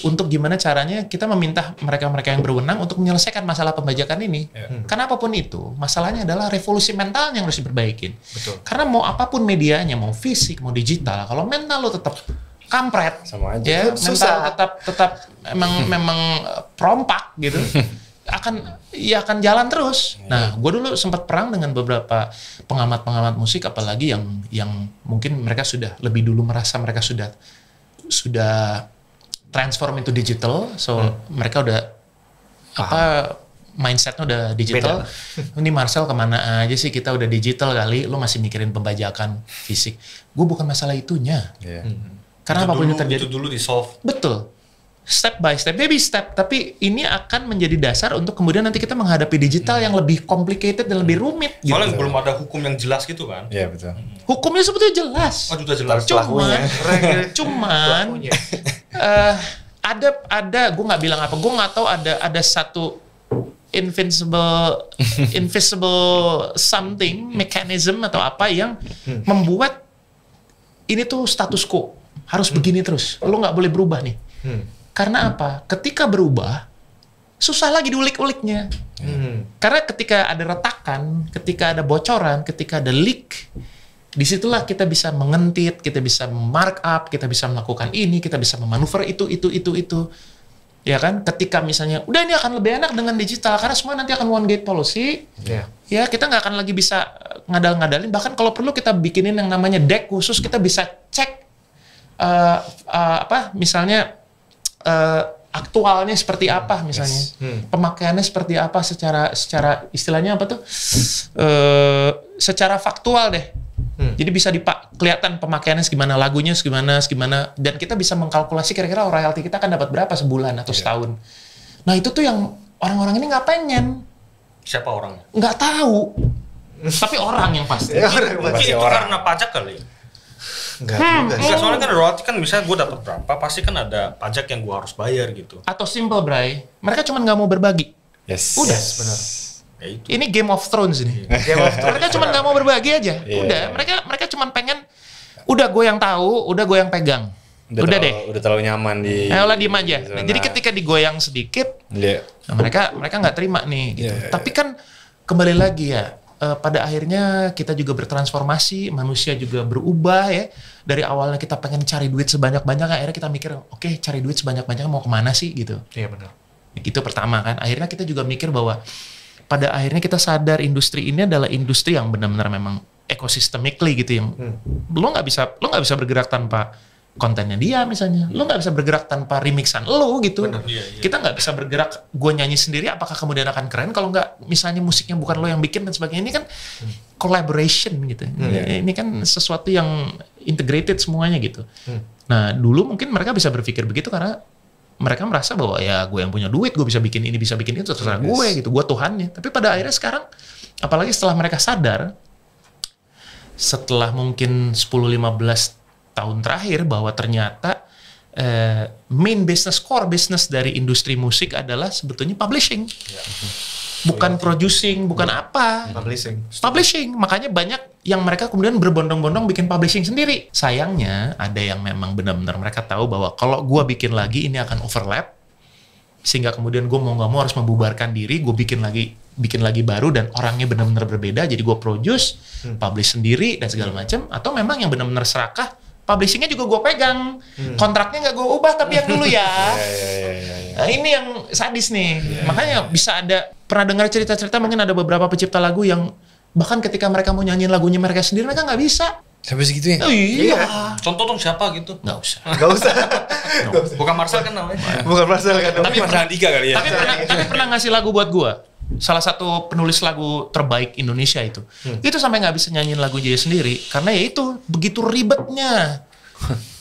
untuk gimana caranya kita meminta mereka-mereka yang berwenang untuk menyelesaikan masalah pembajakan ini. Karena apapun itu, masalahnya adalah revolusi mental yang harus diperbaikin. Betul. Karena mau apapun medianya, mau fisik, mau digital, kalau mental lo tetap kampret, sama aja. ya, Susah. mental tetap memang perompak gitu. akan jalan terus. Nah, gue dulu sempat perang dengan beberapa pengamat musik, apalagi yang mungkin mereka sudah lebih dulu merasa mereka sudah transform into digital, so mereka udah mindsetnya udah digital. Ini Marcel kemana aja sih, kita udah digital kali, lo masih mikirin pembajakan fisik. Gue bukan masalah itunya. Karena apapun yang terjadi itu dulu di solve. Betul. Step by step, baby step. Tapi ini akan menjadi dasar untuk kemudian nanti kita menghadapi digital yang lebih complicated dan lebih rumit. Soalnya gitu. belum ada hukum yang jelas gitu kan? Iya betul. Hukumnya sebetulnya jelas. Oh, sudah jelas. Cuman ada gue nggak bilang apa, gue nggak tahu ada satu invisible something mechanism atau apa yang membuat ini tuh status quo harus begini terus, lo nggak boleh berubah nih. Karena apa? Ketika berubah susah lagi diulik-uliknya. Karena ketika ada retakan, ketika ada bocoran, ketika ada leak, disitulah kita bisa mengentit, kita bisa markup, kita bisa melakukan ini, kita bisa memanuver itu. Ya kan? Ketika misalnya, udah ini akan lebih enak dengan digital, karena semua nanti akan one gate policy. Ya, kita nggak akan lagi bisa ngadal-ngadalin. Bahkan kalau perlu kita bikinin yang namanya deck khusus, kita bisa cek misalnya aktualnya seperti apa misalnya. Pemakaiannya seperti apa secara istilahnya apa tuh? Secara faktual deh. Jadi bisa kelihatan pemakaiannya segimana, lagunya segimana, dan kita bisa mengkalkulasi kira-kira royalti kita akan dapat berapa sebulan atau setahun. Nah itu tuh yang orang-orang ini nggak pengen. Siapa orangnya? Nggak tahu. Tapi orang yang pasti. Mungkin itu karena pajak kali. Enggak, soalnya kan royalti kan misalnya gue dapat berapa, pasti kan ada pajak yang gue harus bayar gitu. Atau simple, Bray. Mereka cuma nggak mau berbagi. Yes. Udah. Yes, benar. Ya itu. Ini Game of Thrones ini. Mereka cuma nggak mau berbagi aja. Udah. Mereka cuma pengen. Udah gue yang tahu, udah gue yang pegang. Udah deh. Udah terlalu nyaman di. Ayolah diem aja. Nah, jadi ketika digoyang sedikit, nah mereka nggak terima nih. Gitu. Tapi kan kembali lagi ya. Pada akhirnya kita juga bertransformasi, manusia juga berubah ya. Dari awalnya kita pengen cari duit sebanyak-banyaknya, akhirnya kita mikir, oke, cari duit sebanyak-banyaknya mau kemana sih gitu. Iya benar. Itu pertama kan. Akhirnya kita juga mikir bahwa pada akhirnya kita sadar industri ini adalah industri yang benar-benar memang ekosistemically gitu yang lo nggak bisa bergerak tanpa kontennya dia misalnya, lo nggak bisa bergerak tanpa remixan lo gitu. Bener, iya. Kita nggak bisa bergerak, gue nyanyi sendiri apakah kemudian akan keren kalau nggak misalnya musiknya bukan lo yang bikin dan sebagainya. Ini kan collaboration gitu. Ini kan sesuatu yang integrated semuanya gitu. Nah dulu mungkin mereka bisa berpikir begitu karena mereka merasa bahwa ya gue yang punya duit, gue bisa bikin ini, bisa bikin itu, terserah gue gitu, gue Tuhannya. Tapi pada akhirnya sekarang, apalagi setelah mereka sadar, setelah mungkin 10-15 tahun terakhir bahwa ternyata main business, core business dari industri musik adalah sebetulnya publishing. Bukan producing, bukan apa. Publishing. Makanya banyak yang mereka kemudian berbondong-bondong bikin publishing sendiri. Sayangnya ada yang memang benar-benar mereka tahu bahwa kalau gue bikin lagi ini akan overlap, sehingga kemudian gue mau nggak mau harus membubarkan diri, gue bikin lagi baru dan orangnya benar-benar berbeda, jadi gue produce, publish sendiri dan segala macam. Atau memang yang benar-benar serakah, publishingnya juga gue pegang, kontraknya nggak gue ubah tapi yang dulu ya. Nah, ini yang sadis nih. Makanya bisa ada, pernah dengar cerita-cerita mungkin ada beberapa pencipta lagu yang bahkan ketika mereka mau nyanyiin lagunya mereka sendiri, mereka nggak bisa. Sampai segitunya? Oh, iya. Contoh dong siapa gitu? Nggak usah. Nggak usah. Bukan Marcel kan namanya? Bukan Marcel kan. Tapi Mas Andika kali ya? Tapi pernah ngasih lagu buat gua. Salah satu penulis lagu terbaik Indonesia itu. Itu sampai nggak bisa nyanyiin lagu dia sendiri. Karena ya itu, begitu ribetnya.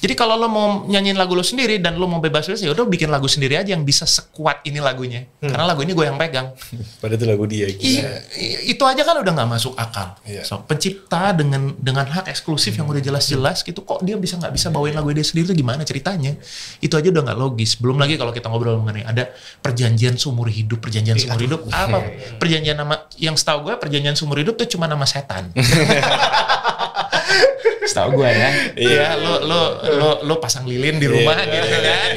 Jadi kalau lo mau nyanyiin lagu lo sendiri dan lo mau bebas ya udah bikin lagu sendiri aja yang bisa sekuat ini lagunya. Karena lagu ini gue yang pegang. Padahal itu lagu dia. Itu aja kan udah nggak masuk akal. Iya. So, pencipta dengan hak eksklusif yang udah jelas-jelas gitu, kok dia bisa nggak bisa bawain lagu dia sendiri, itu gimana ceritanya? Itu aja udah nggak logis. Belum lagi kalau kita ngobrol mengenai ada perjanjian seumur hidup. Perjanjian seumur hidup apa? Perjanjian nama yang setahu gue perjanjian seumur hidup tuh cuma nama setan. Setahu gue ya. Iya, lo pasang lilin di rumah gitu kan.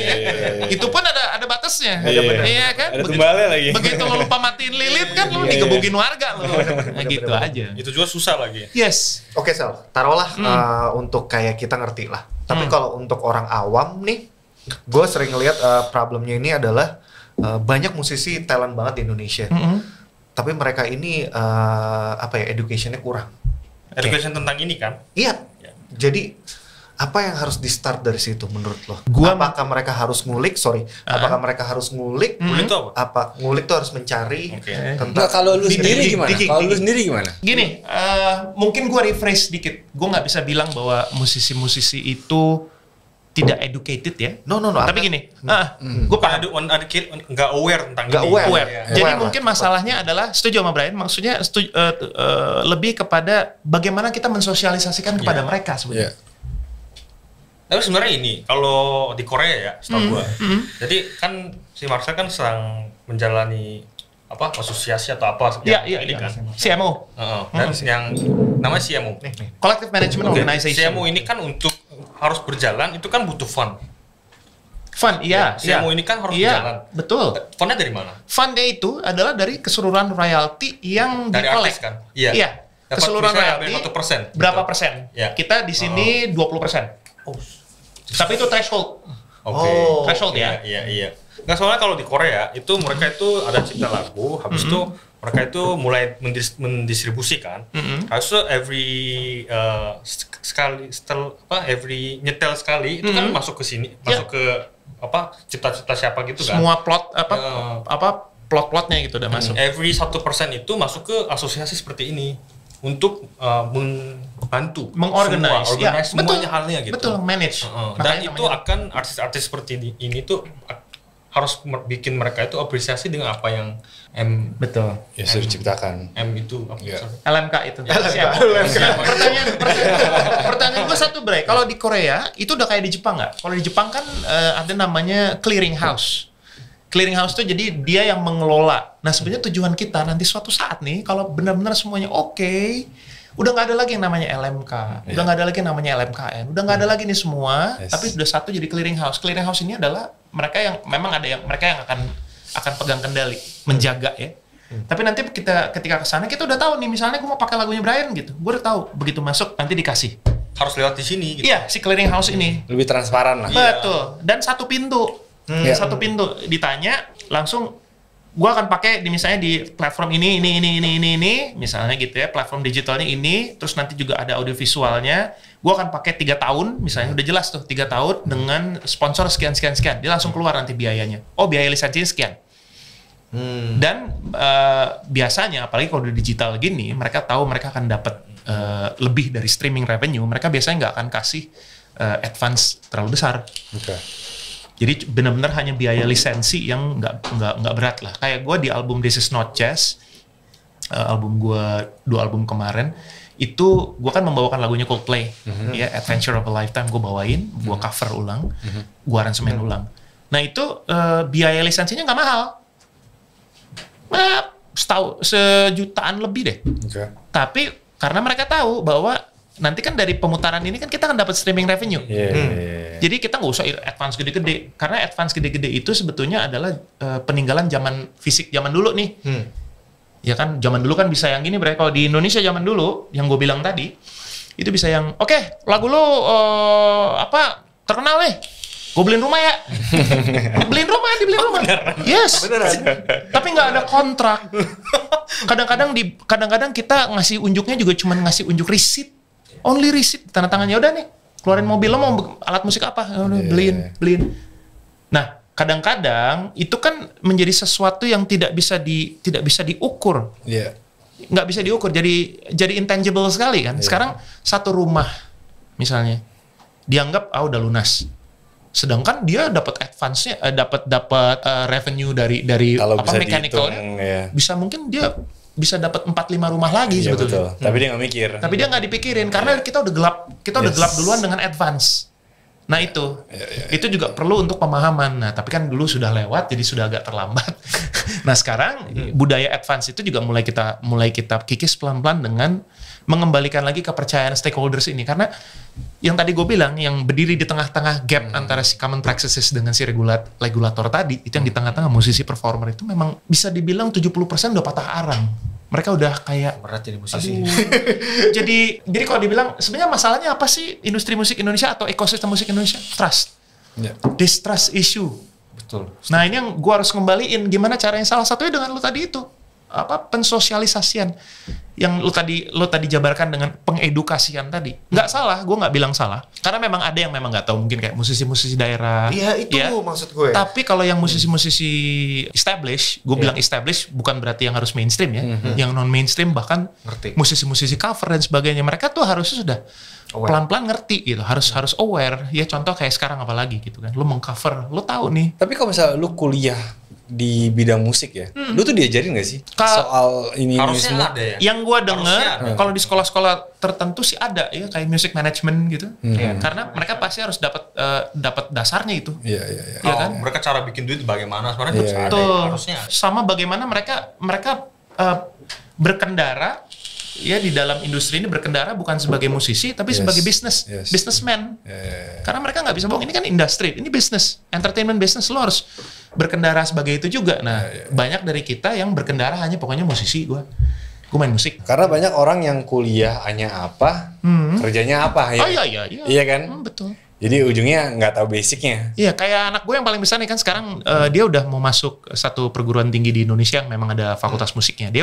Itu pun ada batasnya. Iya kan? Ada tumbalnya lagi. Begitu lo lupa matiin lilin kan lo digebukin warga lo. Nah gitu aja. Itu juga susah lagi. Yes. Oke Sel, taruhlah untuk kayak kita ngerti lah. Tapi kalau untuk orang awam nih, gue sering ngeliat problemnya ini adalah banyak musisi talent banget di Indonesia. Tapi mereka ini education-nya kurang. Education tentang ini kan? Iya. Jadi apa yang harus di start dari situ menurut lo? Apakah mereka harus ngulik? Apakah mereka harus ngulik? Ngulik itu apa? Ngulik tuh harus mencari tentang. Nah, kalau lu sendiri gimana? Kalau lu sendiri gimana? Gini, mungkin gue rephrase dikit. Gue nggak bisa bilang bahwa musisi-musisi itu tidak educated ya. No. Tapi gini, gue nggak aware tentang nggak ini. aware. Jadi mungkin masalahnya adalah, setuju sama Brian, maksudnya lebih kepada bagaimana kita mensosialisasikan kepada mereka sebenarnya. Tapi sebenarnya ini, kalau di Korea ya, setahu gua. Jadi kan si Marcel kan sedang menjalani asosiasi atau apa ini kan. CMO. Dan yang namanya CMO. Collective Management Organization. CMO ini kan untuk harus berjalan itu kan butuh fund. Fund, iya. CMO ini kan harus berjalan. Betul. Fundnya dari mana? Fundnya itu adalah dari keseluruhan royalti yang dari artis kan? Iya. Keseluruhan royalti. Berapa gitu. persen? Ya. Kita di sini 20%. Oh. Tapi itu threshold. Oke. Threshold ya. Iya. Nggak, soalnya kalau di Korea itu mereka itu ada cipta lagu, habis itu mereka itu mulai mendistribusikan. Habis itu every nyetel sekali itu kan masuk ke sini, masuk ke cipta-cipta siapa gitu kan. Semua plot plot-plotnya gitu udah masuk. Every 1% itu masuk ke asosiasi seperti ini untuk membantu mengorganize semuanya halnya gitu. Betul, manage. Dan itu akan artis-artis seperti ini tuh harus bikin mereka itu apresiasi dengan apa yang betul ya sudah diciptakan. Itu LMK itu. Pertanyaan gue satu, Bray. Kalau di Korea itu udah kayak di Jepang nggak? Kalau di Jepang kan ada namanya clearing house. Clearing house tuh jadi dia yang mengelola. Nah sebenarnya tujuan kita nanti suatu saat nih kalau benar-benar semuanya oke, udah nggak ada lagi yang namanya LMK, udah nggak ada lagi yang namanya LMKN, udah nggak ada lagi nih semua, tapi sudah satu jadi clearing house. Clearing house ini adalah mereka yang memang ada yang mereka yang akan pegang kendali, menjaga ya. Tapi nanti ketika kesana kita udah tahu nih, misalnya gue mau pakai lagunya Brian gitu, gue udah tahu begitu masuk nanti dikasih. Harus lewat di sini. Gitu. Iya, si clearing house ini. Lebih transparan lah. Betul. Dan satu pintu, satu pintu ditanya langsung. Gue akan pakai misalnya di platform ini, misalnya gitu ya, platform digitalnya ini, terus nanti juga ada audio visualnya. Gue akan pakai 3 tahun, misalnya udah jelas tuh 3 tahun dengan sponsor sekian. Dia langsung keluar nanti biayanya. Oh biaya lisensinya sekian. Dan biasanya, apalagi kalau udah digital gini, mereka tahu mereka akan dapat lebih dari streaming revenue. Mereka biasanya nggak akan kasih advance terlalu besar. Jadi benar-benar hanya biaya lisensi yang nggak berat lah. Kayak gue di album This Is Not Jazz, album gue 2 album kemarin, itu gue kan membawakan lagunya Coldplay, ya Adventure of a Lifetime gue bawain, gue cover ulang, gue aransemen ulang. Nah itu biaya lisensinya nggak mahal, sejutaan lebih deh. Tapi Karena mereka tahu bahwa nanti kan dari pemutaran ini kan kita akan dapat streaming revenue. Jadi kita nggak usah advance gede-gede, karena advance gede-gede itu sebetulnya adalah peninggalan zaman fisik zaman dulu nih. Ya kan, zaman dulu kan bisa yang gini, Bre. Kalau di Indonesia zaman dulu, yang gue bilang tadi, itu bisa yang, oke, lagu lu terkenal nih, gue beliin rumah ya. Dibeliin rumah. Yes. Tapi nggak ada kontrak. Kadang-kadang kita ngasih unjuknya juga cuma ngasih unjuk receipt. Only receipt, tanda tangannya udah nih, keluarin mobil, lo mau alat musik apa? Udah, beliin. Nah, kadang-kadang itu kan menjadi sesuatu yang tidak bisa diukur. Nggak bisa diukur, jadi intangible sekali kan. Sekarang satu rumah misalnya dianggap udah lunas. Sedangkan dia dapat advance-nya, dapat revenue dari mechanical-nya. Bisa mungkin dia bisa dapat 4-5 rumah lagi sebetulnya. Betul. Tapi dia nggak mikir. Tapi dia nggak dipikirin karena kita udah gelap duluan dengan advance. Nah itu juga perlu untuk pemahaman. Nah tapi kan dulu sudah lewat, jadi sudah agak terlambat. Nah sekarang budaya advance itu juga mulai kita kikis pelan-pelan dengan mengembalikan lagi kepercayaan stakeholders ini, karena yang tadi gue bilang yang berdiri di tengah-tengah gap antara si common practices dengan si regulator tadi, itu yang di tengah-tengah musisi performer itu memang bisa dibilang 70% udah patah arang. Mereka udah kayak berat jadi musisi. Jadi kalau dibilang sebenarnya masalahnya apa sih industri musik Indonesia atau ekosistem musik Indonesia? Trust. Distrust issue. Betul. Nah ini yang gue harus kembaliin, gimana caranya? Salah satunya dengan lu tadi itu, pensosialisasian yang lu tadi jabarkan dengan pengedukasian tadi. Nggak salah, gue nggak bilang salah, karena memang ada yang memang nggak tahu, mungkin kayak musisi-musisi daerah. Iya itu maksud gue. Tapi kalau yang musisi-musisi established, gue bilang established bukan berarti yang harus mainstream ya, yang non mainstream bahkan musisi-musisi cover dan sebagainya, mereka tuh harusnya sudah pelan-pelan ngerti gitu, harus aware ya. Contoh kayak sekarang apalagi gitu kan, lu mengcover, lu tahu nih. Tapi kalau misalnya lu kuliah di bidang musik ya, lu tuh diajarin gak sih soal ini semua? Ada ya? Yang gua dengar kalau di sekolah-sekolah tertentu sih ada ya, kayak music management gitu. Karena mereka pasti harus dapat dasarnya itu. Iya kan? Mereka cara bikin duit bagaimana sebenarnya juga ada harusnya. Sama bagaimana mereka berkendara ya di dalam industri ini, berkendara bukan sebagai musisi tapi sebagai businessman. Karena mereka nggak bisa bohong, ini kan industri, ini bisnis, entertainment business, lo harus berkendara sebagai itu juga. Nah banyak dari kita yang berkendara hanya pokoknya musisi, gue main musik. Karena banyak orang yang kuliah hanya apa, kerjanya apa ya. Iya kan? Betul. Jadi ujungnya nggak tahu basicnya. Iya, kayak anak gue yang paling besar nih kan sekarang dia udah mau masuk satu perguruan tinggi di Indonesia yang memang ada fakultas musiknya.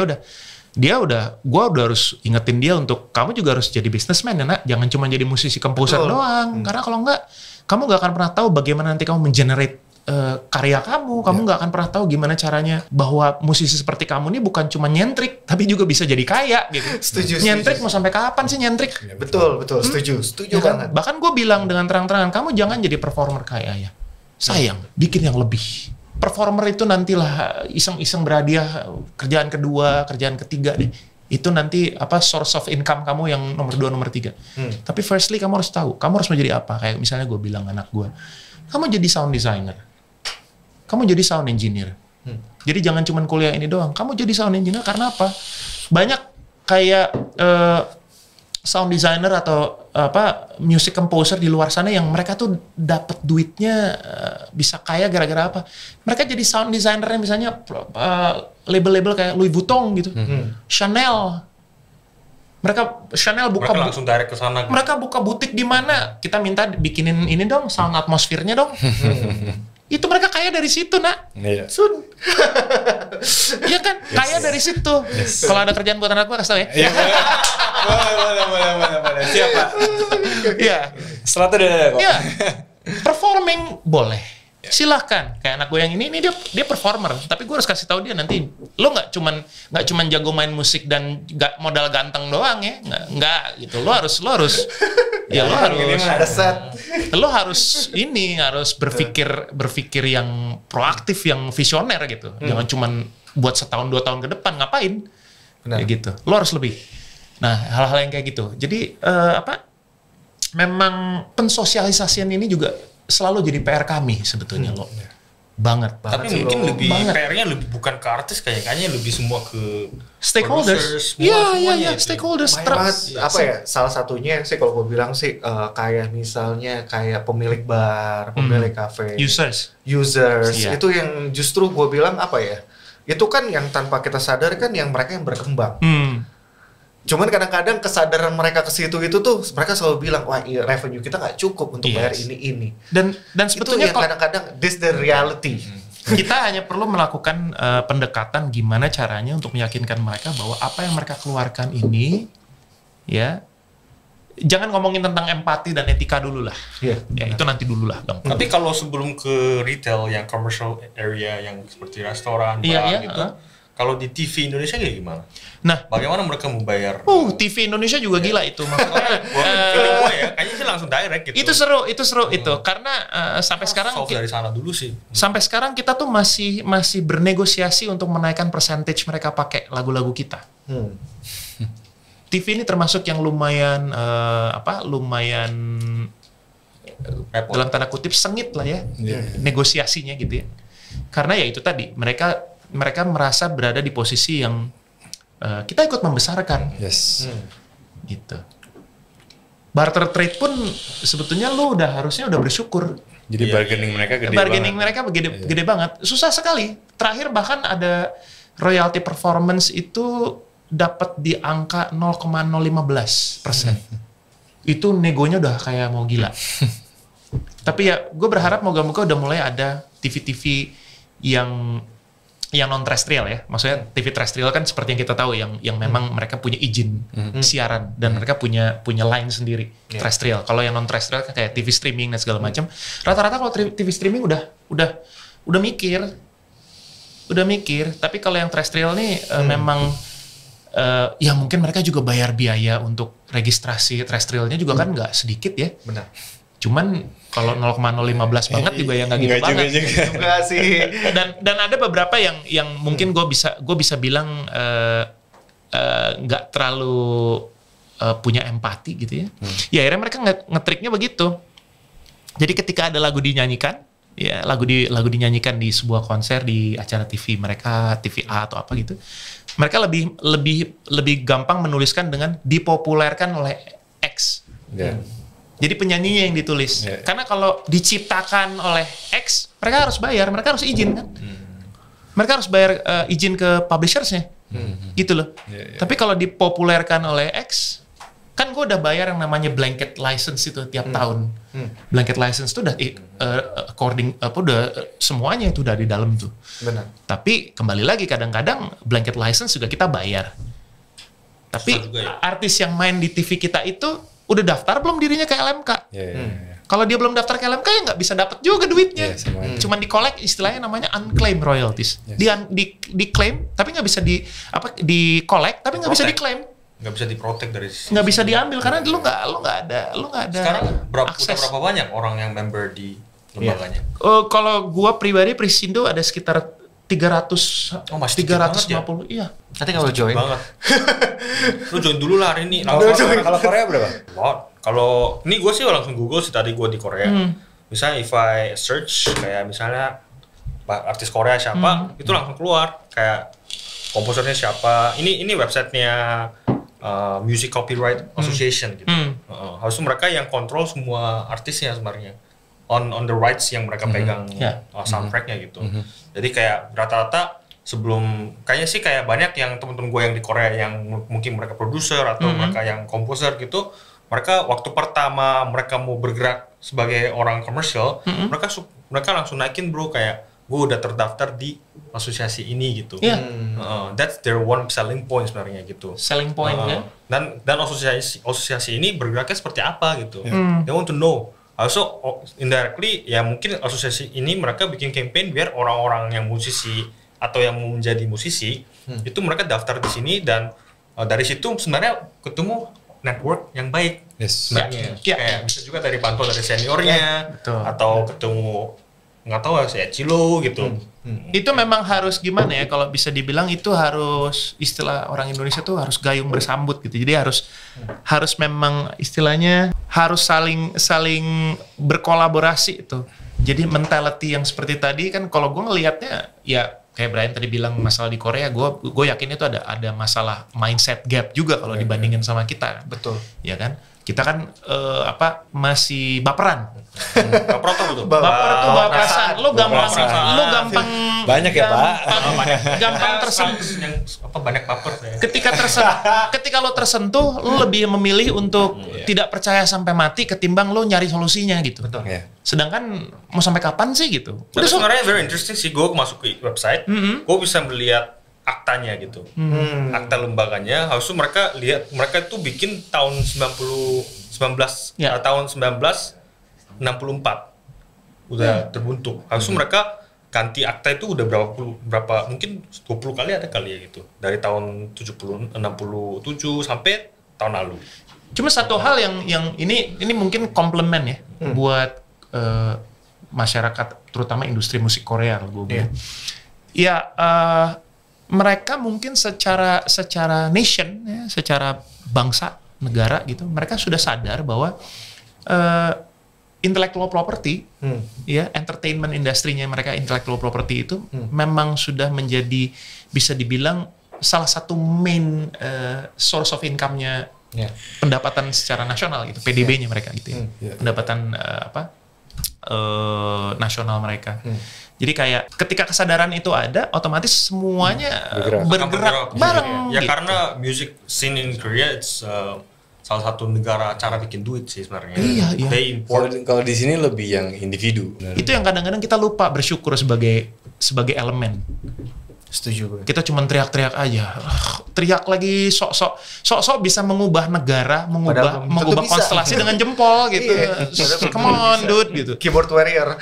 Gue udah harus ingetin dia untuk, kamu juga harus jadi businessman ya nak, jangan cuma jadi musisi komposer doang. Karena kalau enggak, kamu gak akan pernah tahu bagaimana nanti kamu mengenerate karya kamu gak akan pernah tau gimana caranya bahwa musisi seperti kamu ini bukan cuma nyentrik, tapi juga bisa jadi kaya gitu. Setuju. Nyentrik mau sampai kapan sih nyentrik? Betul, setuju ya kan? banget. Bahkan gue bilang dengan terang-terangan, kamu jangan jadi performer kaya ya. Sayang, bikin yang lebih. Performer itu nantilah iseng-iseng berhadiah, kerjaan kedua, kerjaan ketiga deh. Itu nanti source of income kamu yang nomor 2, nomor 3. Tapi firstly kamu harus tahu, kamu harus menjadi apa. Kayak misalnya gue bilang anak gue, kamu jadi sound designer, kamu jadi sound engineer. Jadi jangan cuma kuliah ini doang, kamu jadi sound engineer. Karena apa? Banyak kayak sound designer atau music composer di luar sana yang mereka tuh dapat duitnya bisa kaya gara-gara apa? Mereka jadi sound designernya misalnya label-label kayak Louis Vuitton gitu, Chanel. Mereka langsung direct ke sana. Mereka buka butik di mana? Kita minta bikinin ini dong, sound atmosfernya dong. Itu mereka kaya dari situ nak. Sun. Iya kan, kaya dari situ. Kalau ada kerjaan buat anak gue kasih tau ya. Boleh. Siapa? Iya. Setelah itu udah kok. Iya. Performing boleh. Silahkan. Kayak anak gue yang ini dia performer. Tapi gue harus kasih tahu dia nanti, lo nggak cuman jago main musik dan modal ganteng doang ya. Nggak gitu. Lo harus ada set. Lo harus berpikir yang proaktif, yang visioner gitu. Jangan cuman buat setahun 2 tahun ke depan, ngapain? Kayak gitu. Lo harus lebih. Nah, hal-hal yang kayak gitu. Jadi memang pensosialisasian ini juga selalu jadi PR kami sebetulnya loh. banget. Tapi mungkin lebih PR-nya lebih bukan ke artis, kayaknya lebih semua ke stakeholders. Iya, stakeholders. Apa ya? Salah satunya sih kalau gue bilang sih kayak misalnya kayak pemilik bar, pemilik kafe, users itu yang justru gue bilang apa ya? Itu kan yang tanpa kita sadar kan yang mereka yang berkembang. Cuman kadang-kadang kesadaran mereka ke situ itu tuh mereka selalu bilang, wah revenue kita nggak cukup untuk bayar ini. Dan sebetulnya itu kadang-kadang this the reality. Kita hanya perlu melakukan pendekatan gimana caranya untuk meyakinkan mereka bahwa apa yang mereka keluarkan ini, ya, jangan ngomongin tentang empati dan etika dulu lah. Ya itu nanti dulu lah, Bang. Tapi kalau sebelum ke retail yang commercial area yang seperti restoran, bar gitu. Kalau di TV Indonesia kayak gimana? Nah, bagaimana mereka membayar? TV Indonesia juga gila itu. Maksudnya, kayaknya sih langsung direct gitu. Itu seru itu. Karena sampai sekarang dari sana dulu sih. Sampai sekarang kita tuh masih bernegosiasi untuk menaikkan percentage mereka pakai lagu-lagu kita. TV ini termasuk yang lumayan dalam tanda kutip sengit lah ya, negosiasinya gitu ya. Karena ya itu tadi mereka merasa berada di posisi yang kita ikut membesarkan. Gitu. Barter trade pun sebetulnya lu harusnya udah bersyukur. Jadi bargaining mereka gede bargaining banget. mereka gede banget. Susah sekali. Terakhir bahkan ada royalty performance itu dapat di angka 0,015%. Itu negonya udah kayak mau gila. Tapi ya gue berharap moga-moga udah mulai ada TV-TV yang non terestrial ya, maksudnya TV terestrial kan seperti yang kita tahu yang memang mereka punya izin siaran dan mereka punya line sendiri terestrial. Kalau yang non terestrial kan kayak TV streaming dan segala macam. Rata-rata kalau TV streaming udah mikir. Tapi kalau yang terestrial nih memang ya mungkin mereka juga bayar biaya untuk registrasi terestrialnya juga kan nggak sedikit ya. Benar. Cuman kalau 0,015 banget juga ya nggak gitu banget. Juga sih. Dan ada beberapa yang mungkin gue bisa bilang nggak terlalu punya empati gitu ya. Ya akhirnya mereka ngetriknya begitu. Jadi ketika ada lagu dinyanyikan, ya lagu dinyanyikan di sebuah konser di acara TV mereka, TV A atau apa gitu, mereka lebih gampang menuliskan dengan dipopulerkan oleh X. Jadi penyanyinya yang ditulis. Karena kalau diciptakan oleh X, mereka harus bayar, mereka harus izin kan. Mereka harus bayar izin ke publishersnya. Gitu loh. Tapi kalau dipopulerkan oleh X, kan gue udah bayar yang namanya blanket license itu tiap tahun. Blanket license itu udah udah semuanya itu udah di dalam tuh. Benar. Tapi kembali lagi kadang-kadang blanket license juga kita bayar. Tapi artis yang main di TV kita itu udah daftar belum dirinya ke LMK? Kalau dia belum daftar ke LMK ya nggak bisa dapat juga duitnya. Cuman di-collect istilahnya namanya unclaimed royalties. Di-claim tapi nggak bisa di-collect tapi nggak bisa di-claim. Nggak bisa diprotek dari sisi. Nggak bisa diambil karena lu nggak ada sekarang akses. berapa banyak orang yang member di lembaganya? Kalau gua pribadi Prisindo ada sekitar 300 masih 350 ya? Iya. Nanti kalau join banget. Lu join dulu lah hari ini. Kalau Korea berapa? Kalau ini gue sih langsung Google sih tadi gue di Korea. Misalnya if I search kayak misalnya artis Korea siapa, itu langsung keluar kayak komposernya siapa. Ini websitenya Music Copyright Association gitu. Harusnya mereka yang kontrol semua artisnya sebenarnya. On the rights yang mereka pegang soundtracknya gitu. Jadi kayak rata-rata sebelum kayaknya sih kayak banyak yang temen-temen gue yang di Korea yang mungkin mereka produser atau mereka yang komposer gitu, mereka waktu pertama mereka mau bergerak sebagai orang komersial, mereka langsung naikin bro kayak gue udah terdaftar di asosiasi ini gitu. That's their one selling point sebenarnya gitu. Selling point ya. Dan asosiasi ini bergeraknya seperti apa gitu. They want to know. Also indirectly ya mungkin asosiasi ini mereka bikin campaign biar orang-orang yang musisi atau yang mau menjadi musisi itu mereka daftar di sini dan dari situ sebenarnya ketemu network yang baik. Sebenarnya kayak bisa juga dari bantuan dari seniornya atau ketemu nggak tahu ya Cilo gitu. Itu memang harus gimana ya kalau bisa dibilang itu harus istilah orang Indonesia tuh harus gayung bersambut gitu. Jadi harus memang istilahnya harus saling berkolaborasi itu. Jadi mentality yang seperti tadi kan kalau gue ngelihatnya ya kayak Brian tadi bilang masalah di Korea, gue yakin itu ada masalah mindset gap juga kalau dibandingin sama kita. Betul. Ya kan? Kita kan masih baperan. Baper tuh betul. Baper tuh bawa perasaan. Lo gampang Banyak ya, Pak. Gampang tersentuh. Yang banyak baper ya. Ketika lo tersentuh, lo lebih memilih untuk tidak percaya sampai mati ketimbang lo nyari solusinya gitu. Betul. Iya. Sedangkan mau sampai kapan sih gitu? Tapi sebenarnya very interesting sih, gue masuk ke website, gue bisa melihat aktanya gitu, akta lembaganya. Harusnya mereka itu bikin tahun 1964 udah terbentuk. Harusnya mereka ganti akta itu udah berapa mungkin 20 kali ada kali ya gitu, dari tahun 67 sampai tahun lalu. Cuma satu hal yang ini mungkin komplimen ya buat masyarakat, terutama industri musik Korea kalau gue bilang. Ya mereka mungkin secara nation ya, secara bangsa negara gitu, mereka sudah sadar bahwa intellectual property ya, entertainment industrinya mereka, intellectual property itu memang sudah menjadi, bisa dibilang salah satu main source of income-nya pendapatan secara nasional gitu, PDB-nya mereka gitu ya. Pendapatan nasional mereka. Jadi kayak ketika kesadaran itu ada, otomatis semuanya bergerak bareng. Ya gitu. karena music scene in Korea it's salah satu negara cara bikin duit sih sebenarnya. Iya. They import. Kalau di sini lebih yang individu. Itu yang kadang-kadang kita lupa bersyukur sebagai elemen. Setuju gue. Kita cuma teriak-teriak aja. Teriak lagi sok-sok bisa mengubah negara, mengubah konstelasi dengan jempol gitu. Come on, dude gitu. Keyboard warrior.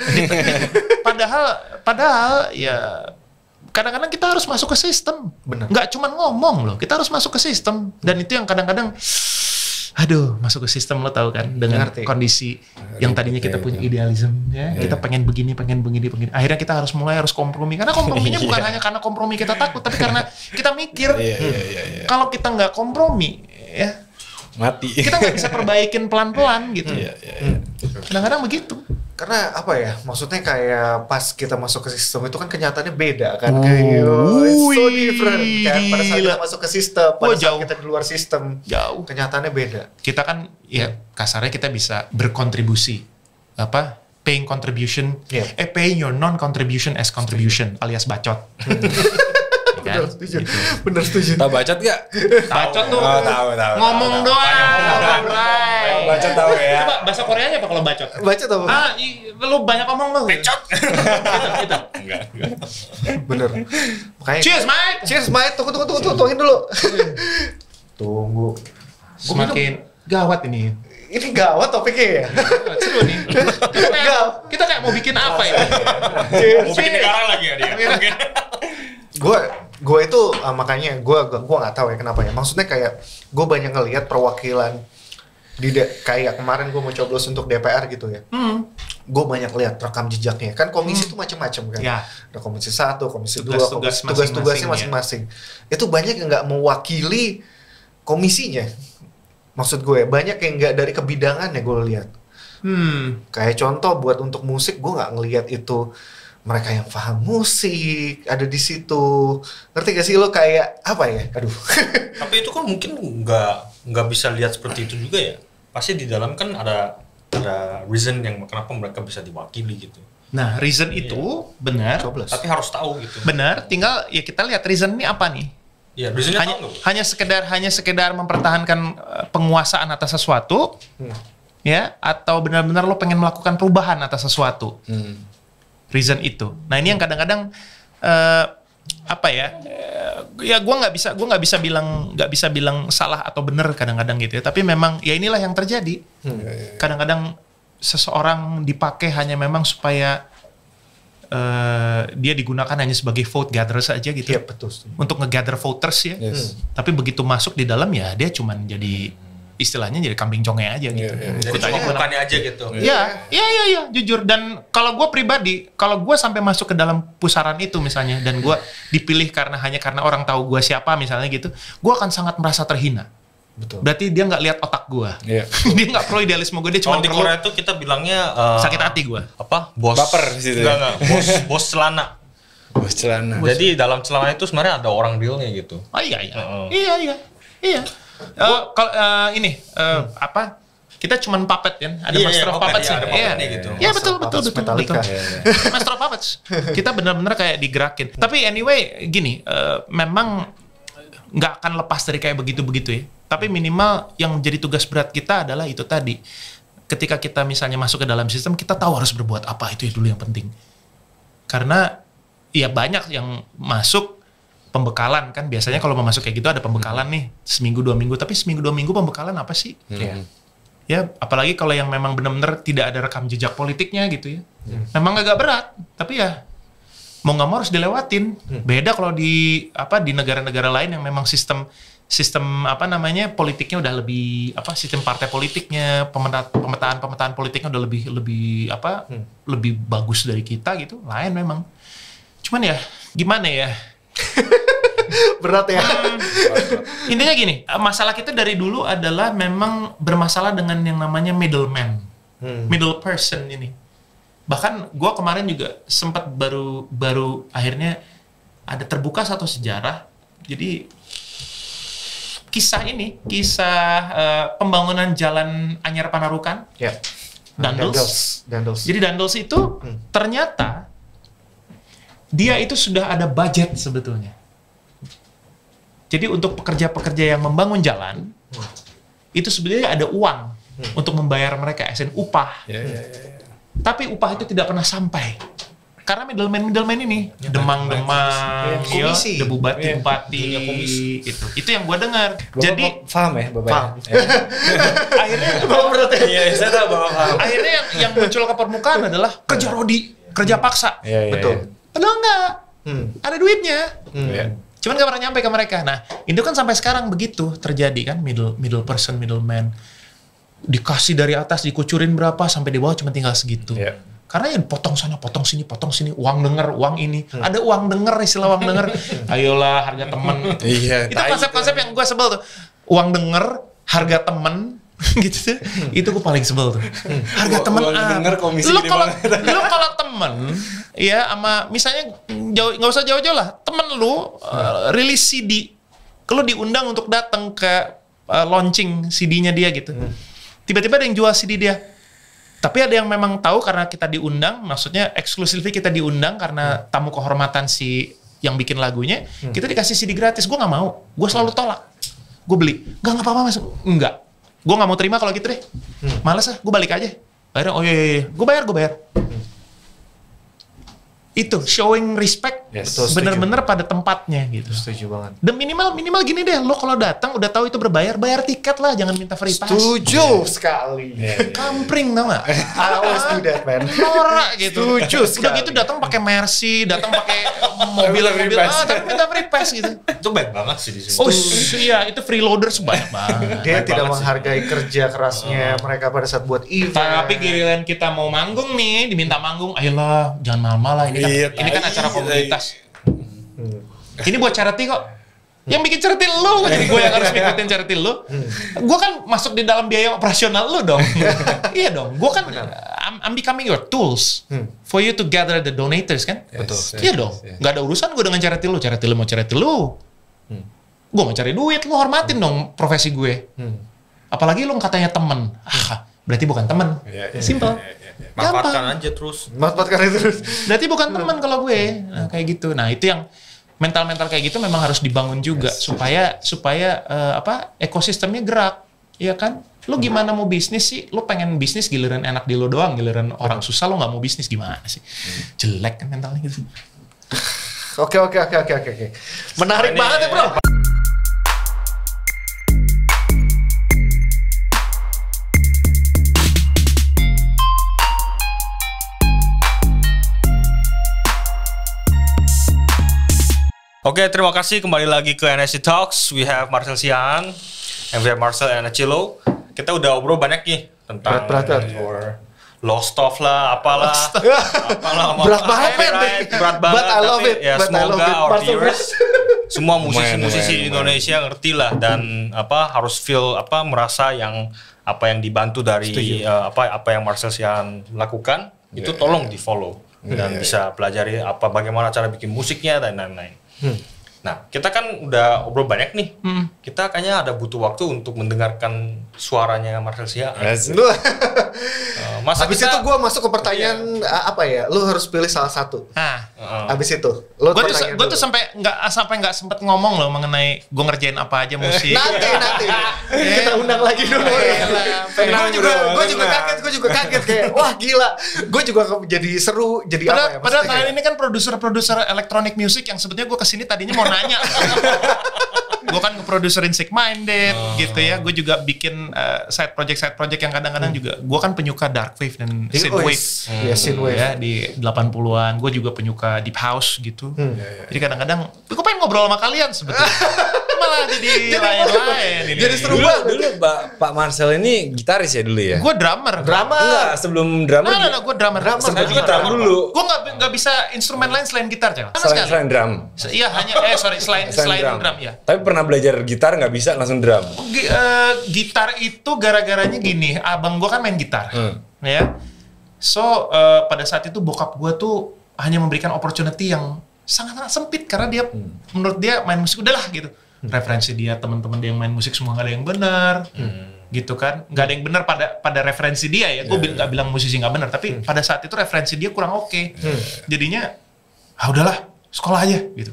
Padahal ya kadang-kadang kita harus masuk ke sistem. Benar. Nggak cuma ngomong loh, kita harus masuk ke sistem. Dan itu yang kadang-kadang masuk ke sistem, lo tahu kan, dengan kondisi yang tadinya kita punya idealisme ya, kita pengen begini. Akhirnya kita harus kompromi, karena komprominya bukan hanya karena kompromi kita takut, tapi karena kita mikir kalau kita nggak kompromi ya mati. Kita nggak bisa perbaikin pelan-pelan gitu. Kadang-kadang begitu. Karena apa ya, maksudnya kayak pas kita masuk ke sistem itu kan kenyataannya beda kan, kayak it's so different kan pada saat kita masuk ke sistem, pada saat kita di luar sistem, jauh kenyataannya beda. Kita kan ya kasarnya kita bisa berkontribusi, paying contribution, paying your non contribution as contribution, alias bacot. Bener setuju. Bener setuju. Tahu bacot gak? Bacot tuh. Tahu. Ngomong doang. Bacot tahu ya. Coba bahasa Koreanya apa kalau bacot? Bacot apa? Lu banyak ngomong lu. Bacot. Gitu. Enggak. Bener. Makanya. Cheers, Mike. Tunggu, tuangin dulu. Tunggu. Semakin gawat ini. Ini gawat topiknya ya. Seru nih. Kita kayak mau bikin apa ya? Mau bikin negara lagi ya dia. Gue itu makanya gue nggak tahu ya kenapa ya. Maksudnya kayak gue banyak ngelihat perwakilan kayak kemarin gue mau coblos untuk DPR gitu ya. Gue banyak lihat rekam jejaknya. Kan komisi itu macam-macam kan. Ya. Ada komisi 1, komisi 2, Tugas-tugasnya tugas-tugasnya masing-masing. Itu banyak yang nggak mewakili komisinya. Maksud gue banyak yang nggak dari kebidangannya gue lihat. Kayak contoh buat untuk musik gue nggak ngelihat itu mereka yang paham musik ada di situ. Ngerti gak sih lo kayak apa ya? Aduh. Tapi itu kan mungkin nggak bisa lihat seperti itu juga ya. Pasti di dalam kan ada reason yang kenapa mereka bisa diwakili gitu. Nah, reason itu benar. Tapi harus tahu gitu. Benar, tinggal ya kita lihat reason ini apa nih. Ya, reasonnya hanya sekedar mempertahankan penguasaan atas sesuatu. Ya, atau benar-benar lo pengen melakukan perubahan atas sesuatu. Reason itu. Nah, ini yang kadang-kadang ya gue nggak bisa bilang salah atau benar kadang-kadang gitu ya. Tapi memang ya inilah yang terjadi. Kadang-kadang seseorang dipakai hanya memang supaya dia digunakan hanya sebagai vote gatherer saja gitu. Iya, betul. Untuk nge-gather voters ya. Tapi begitu masuk di dalam ya dia cuman jadi istilahnya jadi kambing conge aja gitu. Jadi cuma bukannya aja gitu. Ya, jujur. Dan kalau gue pribadi, kalau gue sampai masuk ke dalam pusaran itu misalnya, dan gue dipilih hanya karena orang tahu gue siapa misalnya gitu, gue akan sangat merasa terhina. Betul. Berarti dia nggak lihat otak gua. Iya. Dia nggak perlu idealisme gua, dia cuma Kalau di perlu Korea itu kita bilangnya sakit hati gua. apa? Bos. Baper di situ ya? Enggak. Bos celana. Bos celana. Jadi dalam celana itu sebenarnya ada orang realnya gitu. Oh iya. Heeh. Iya. Kalau ini apa? Kita cuman puppet kan, ada Iya, master of puppet, puppets iya, ya. ada puppetnya gitu. Iya betul. Metallica. Master of puppets. Kita benar-benar kayak digerakin. Tapi anyway, gini, memang nggak akan lepas dari kayak begitu-begitu ya. Tapi minimal yang jadi tugas berat kita adalah itu tadi. Ketika kita misalnya masuk ke dalam sistem, kita tahu harus berbuat apa, itu dulu yang penting. Karena ya banyak yang masuk pembekalan kan, biasanya kalau mau masuk kayak gitu ada pembekalan nih, seminggu 2 minggu, tapi seminggu 2 minggu pembekalan apa sih? Ya apalagi kalau yang memang benar-benar tidak ada rekam jejak politiknya gitu ya. Memang agak berat, tapi ya mau nggak mau harus dilewatin. Beda kalau di negara-negara lain yang memang sistem apa namanya politiknya udah lebih sistem partai politiknya, pemetaan politiknya udah lebih bagus dari kita gitu. Lain memang. Cuman ya gimana ya? Berat ya. Intinya gini, masalah kita dari dulu adalah memang bermasalah dengan yang namanya middleman, middle person ini. Bahkan gue kemarin juga sempat baru akhirnya ada terbuka satu sejarah. Jadi kisah pembangunan jalan Anyar Panarukan, Dandels. Jadi Dandels itu ternyata dia itu sudah ada budget sebetulnya. Jadi untuk pekerja-pekerja yang membangun jalan, itu sebenarnya ada uang untuk membayar mereka SN upah. Tapi upah itu tidak pernah sampai. Karena middleman ini, demang-demang, debu bati-bati, itu yang gua dengar. Jadi paham ya, Bapak? akhirnya Saya tahu Bapak paham. Akhirnya yang muncul ke permukaan adalah kerja rodi, kerja paksa. Betul. Padahal enggak. Ada duitnya. Cuman gak pernah nyampe ke mereka. Nah, itu kan sampai sekarang begitu terjadi kan, middle person, middleman. Dikasih dari atas, dikucurin berapa, sampai di bawah cuma tinggal segitu. Karena ya potong sana, potong sini, uang denger, uang ini. Ada uang denger, istilah uang denger. Ayolah, harga temen. Itu konsep-konsep yang gue sebel tuh. Uang denger, harga temen, gitu tuh. Itu gue paling sebel tuh. Harga temen lu kalau temen ya sama misalnya nggak usah jauh-jauh lah, temen lu rilis CD, lu diundang untuk datang ke launching CD-nya dia gitu. Tiba-tiba ada yang jual CD dia, tapi ada yang memang tahu karena kita diundang, maksudnya eksklusifnya kita diundang karena tamu kehormatan si yang bikin lagunya, kita dikasih CD gratis. Gue nggak mau, gue selalu tolak. Gue beli, nggak apa-apa mas, enggak. Gue nggak mau terima kalau gitu deh. Males gue balik aja. Akhirnya, oh iya, gue bayar. Itu showing respect bener-bener pada tempatnya gitu. Setuju banget. Dan minimal gini deh, lo kalau datang udah tahu itu bayar tiket lah, jangan minta free pass. Setuju sekali. Kampring tau gak? I always do that, man. Norak gitu. Setuju sekali. Udah gitu datang pakai Mercy, datang pakai mobil, tapi minta free pass gitu. Itu baik banget sih di sini. Oh iya, itu freeloader sebanyak banget. Dia tidak menghargai kerja kerasnya mereka pada saat buat event. Tapi giliran kita mau manggung nih, diminta manggung, ayolah jangan malah ini kan acara komunitas. Ini buat charity kok. Yang bikin charity lu, jadi gue yang harus ngikutin charity lu. Gue kan masuk di dalam biaya operasional lu dong. Iya dong, gue kan I'm becoming your tools for you to gather the donators kan. Betul. Iya dong, nggak ada urusan gue dengan charity lu mau charity lu. Gue mau cari duit, lu hormatin dong profesi gue. Apalagi lu katanya temen, berarti bukan temen. Simple. Manfaatkan aja terus. Berarti bukan teman kalau gue. Nah, kayak gitu. Nah, itu yang mental-mental kayak gitu memang harus dibangun juga supaya ekosistemnya gerak. Iya kan? Lu gimana mau bisnis sih? Lu pengen bisnis giliran enak di lu doang, giliran orang susah lu nggak mau bisnis gimana sih? Jelek kan mentalnya gitu. Oke. Menarik banget ya, Bro. Oke, terima kasih kembali lagi ke NSC Talks. We have Marcel Sian and we have Marcel and Achilo. Kita udah obrol banyak nih tentang lost stuff lah, apalah. Berat banget, man. Berat banget. But I love it. Ya, But I love semoga it. our Marcel, viewers semua musisi-musisi Indonesia ngerti lah dan harus feel merasa yang apa yang dibantu dari apa yang Marcel Siahaan lakukan itu tolong di follow dan bisa pelajari bagaimana cara bikin musiknya dan lain-lain. Nah, kita kan udah obrol banyak nih. Kita kayaknya ada butuh waktu untuk mendengarkan suaranya Marcel Siahaan. Habis itu gue masuk ke pertanyaan apa ya? Lu harus pilih salah satu. Habis itu, gue tuh sampai nggak sempet ngomong loh mengenai gue ngerjain apa aja musik. nanti kita undang lagi dulu. Gue juga kaget kayak wah gila. Gue juga jadi seru. Jadi apa ya? Padahal kalian ini kan produser electronic music yang sebetulnya gue kesini tadinya mau nanya. Gue kan ngeproduserin Sick Minded gitu ya. Gue juga bikin side project yang kadang-kadang juga. Gue kan penyuka dark wave dan synthwave. Synthwave ya di 80-an. Gue juga penyuka deep house gitu. Jadi kadang-kadang gue pengen ngobrol sama kalian sebetulnya. Malah jadi lain-lain. Jadi seru banget. Dulu Pak Marcel ini gitaris ya dulu ya? Gue drummer. Enggak, sebelum drummer. Nah, gue drummer. Sempat gitar dulu. Gue nggak bisa instrumen lain selain gitar, Cel. Selain drum. Iya, selain drum ya. Tapi pernah belajar gitar nggak bisa langsung drum. Gitar itu gara-garanya gini, abang gue kan main gitar, ya. So pada saat itu bokap gue tuh hanya memberikan opportunity yang sangat sempit karena dia menurut dia main musik udahlah gitu. Referensi dia teman-teman dia yang main musik semua nggak ada yang benar, gitu kan? Nggak ada yang benar pada referensi dia ya. Gue nggak bilang musisi nggak benar, tapi pada saat itu referensi dia kurang oke. Jadinya, udahlah sekolah aja gitu.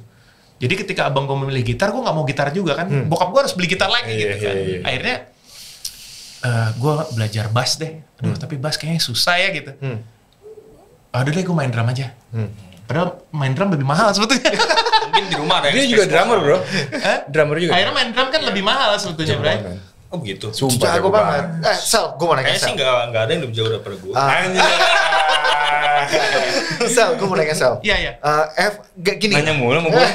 Jadi ketika abang gue memilih gitar, gue nggak mau gitar juga kan. Bokap gue harus beli gitar lagi gitu kan. Akhirnya gue belajar bass deh. Aduh, tapi bass kayaknya susah ya gitu. Udah deh gue main drum aja. Padahal main drum lebih mahal sebetulnya. Mungkin di rumah ada. Dia juga drummer bro. Drummer juga. Akhirnya main drum kan lebih mahal sebetulnya, Bro. Oh begitu. Sumpah jago banget. Sel, gue mau nanya Kayaknya sih nggak ada yang lebih jauh daripada gue. Sel, gue mau nanya Sel. Iya. Gini. Nanya mulu sama gue.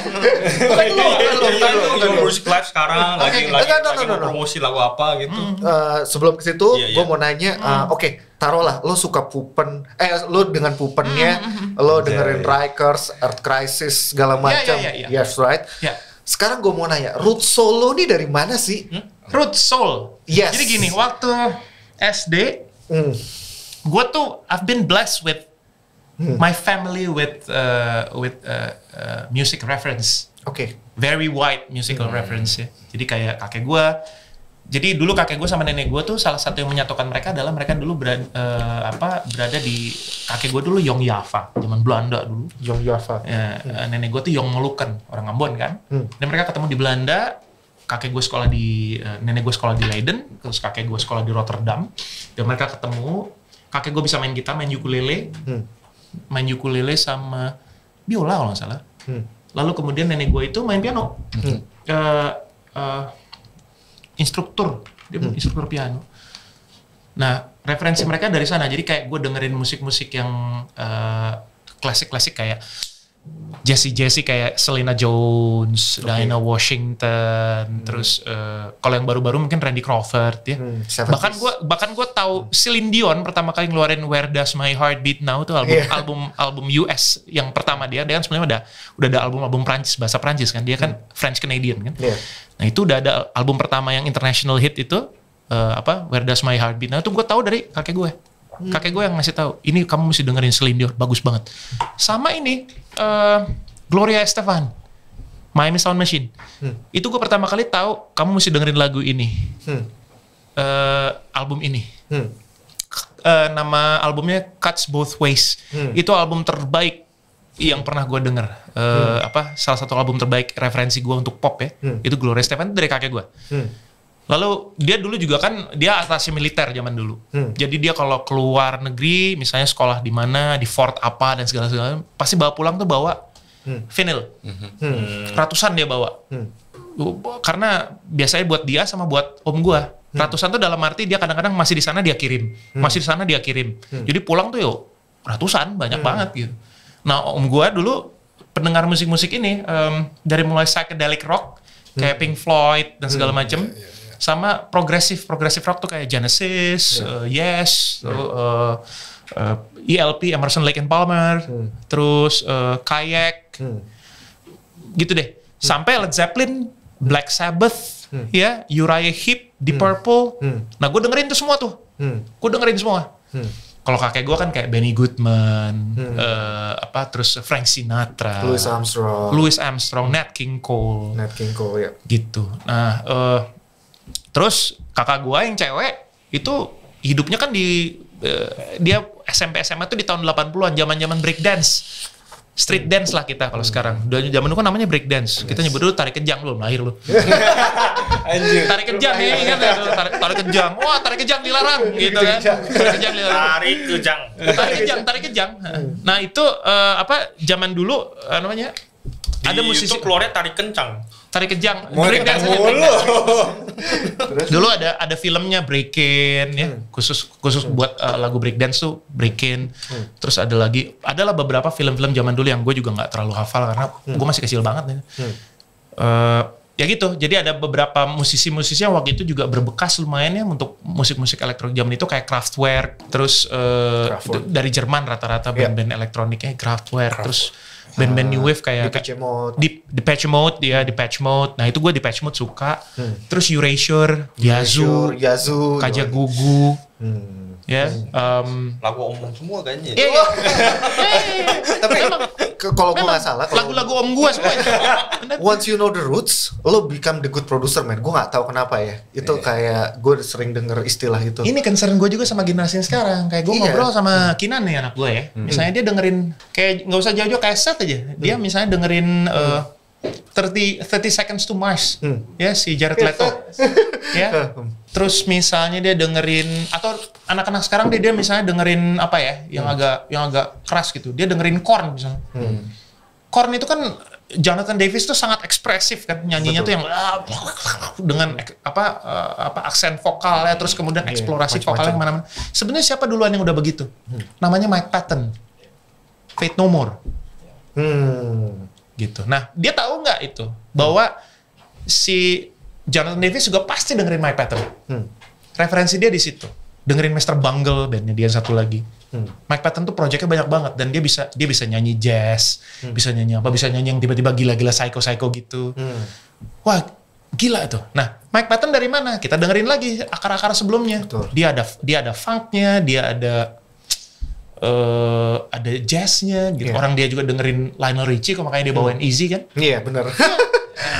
Bukan musik live sekarang lagi promosi lagu apa gitu. Sebelum ke situ, gue mau nanya. Oke, taruhlah lo suka Pupen, lo dengan Pupennya, lo dengerin Rikers, Earth Crisis segala macam. Yes, right. Sekarang gue mau nanya, root soul lo nih dari mana sih? Root soul. Yes. Jadi gini, waktu SD, gue tuh I've been blessed with my family with music reference. Very wide musical reference ya. Jadi kayak kakek gue. Jadi dulu kakek gue sama nenek gue tuh salah satu yang menyatukan mereka adalah mereka dulu berada di kakek gue dulu Yong Java, zaman Belanda dulu. Yong Java. Nenek gue tuh Yong Molukken, orang Ambon kan. Dan mereka ketemu di Belanda. Kakek gue sekolah nenek gue sekolah di Leiden, terus kakek gue sekolah di Rotterdam. Dan mereka ketemu. Kakek gue bisa main gitar, main ukulele sama biola kalau nggak salah. Lalu kemudian nenek gue itu main piano. Instruktur piano. Nah, referensi mereka dari sana. Jadi kayak gue dengerin musik-musik yang klasik-klasik kayak Jesse kayak Selena Jones, Dinah Washington, terus kalau yang baru-baru mungkin Randy Crawford ya. Bahkan gue tahu Celine Dion pertama kali ngeluarin Where Does My Heart Beat Now tuh album US yang pertama dia kan sebenarnya udah ada album Prancis, bahasa Prancis kan, dia kan French Canadian kan. Nah itu udah ada album pertama yang international hit itu Where Does My Heart Beat Now, itu gue tahu dari kakek gue. Kakek gue yang ngasih tahu, ini kamu mesti dengerin Celine Dion, bagus banget. Sama ini Gloria Estefan, Miami Sound Machine. Itu gue pertama kali tahu kamu mesti dengerin lagu ini, album ini. Nama albumnya Cuts Both Ways. Itu album terbaik yang pernah gue denger. Salah satu album terbaik referensi gue untuk pop ya. Itu Gloria Estefan dari kakek gue. Lalu dia dulu juga kan dia atasnya militer zaman dulu. Jadi dia kalau keluar negeri, misalnya sekolah di mana, di fort apa dan segala-segala, pasti bawa pulang tuh bawa vinyl. Ratusan dia bawa. Karena biasanya buat dia sama buat om gua. Ratusan tuh dalam arti dia kadang-kadang masih di sana dia kirim. Masih di sana dia kirim. Jadi pulang tuh ratusan, banyak banget gitu. Nah, om gua dulu pendengar musik-musik ini dari mulai psychedelic rock kayak Pink Floyd dan segala macam. Sama progressive rock tuh kayak Genesis, Yes, ELP, Emerson Lake and Palmer, terus Kayak, gitu deh. Sampai Led Zeppelin, Black Sabbath, ya, Uriah Heep, Deep Purple. Nah, gue dengerin tuh semua tuh. Gue dengerin semua. Kalau kakek gue kan kayak Benny Goodman, terus Frank Sinatra, Louis Armstrong, Nat King Cole, ya. Gitu. Nah, terus kakak gue yang cewek itu hidupnya kan dia SMP SMA tuh di tahun 80-an, zaman breakdance. Street dance lah kita kalau sekarang. Zaman dulu kan namanya break dance. Kita nyebut dulu tarik kejang, lu lahir lu. Anjir. Tarik kejang ya, ingat ya, tarik kejang. Wah, tarik kejang dilarang gitu kan. Tarik kejang dilarang. Tarik kejang. Nah, itu zaman dulu namanya ada musisi keluarnya tarik kencang. Tarik kejang. Mau Break dance aja. mulu. Dulu ada filmnya Breakin ya, khusus buat lagu breakdance tuh Breakin. Terus adalah beberapa film-film zaman dulu yang gue juga nggak terlalu hafal karena gue masih kecil banget ya. Ya gitu. Jadi ada beberapa musisi-musisi yang waktu itu juga berbekas lumayan ya untuk musik-musik elektronik zaman itu kayak Kraftwerk. Terus dari Jerman rata-rata band-band elektroniknya Kraftwerk. Terus band-band new wave kayak Depeche Mode. Depeche Mode. Nah itu gue Depeche Mode suka. Terus Erasure, Yazoo, Kajagoogoo. Ya, lagu omong semua kayaknya. Iya. Tapi kalau gue nggak salah, lagu-lagu om gue semua. Once you know the roots, lo become the good producer, man. Gue nggak tahu kenapa ya. Itu kayak gue sering denger istilah itu. Ini concern gue juga sama generasi sekarang. Kayak gue ngobrol sama Kinan nih anak gue ya. Misalnya dia dengerin kayak nggak usah jauh-jauh kayak set aja. Dia misalnya dengerin 30 Seconds to Mars, ya si Jared Leto, ya. Terus misalnya dia dengerin atau anak-anak sekarang dia misalnya dengerin apa ya, yang agak keras gitu. Dia dengerin Korn misalnya. Korn itu kan Jonathan Davis tuh sangat ekspresif kan nyanyinya. Betul. Tuh yang dengan aksen vokal ya, terus kemudian eksplorasi vokalnya kemana-mana. Sebenarnya siapa duluan yang udah begitu? Namanya Mike Patton, Faith No More. Gitu. Nah, dia tahu nggak itu bahwa si Jonathan Davis juga pasti dengerin Mike Patton. Referensi dia di situ. Dengerin Mr. Bungle, bandnya dia satu lagi. Mike Patton tuh proyeknya banyak banget dan dia bisa nyanyi jazz, bisa nyanyi yang tiba-tiba gila-gila psycho gitu. Wah, gila tuh. Nah, Mike Patton dari mana? Kita dengerin lagi akar-akar sebelumnya. Betul. Dia ada funknya, dia ada jazznya gitu. Orang dia juga dengerin Lionel Richie, kok makanya dia bawain Easy kan? Iya, benar.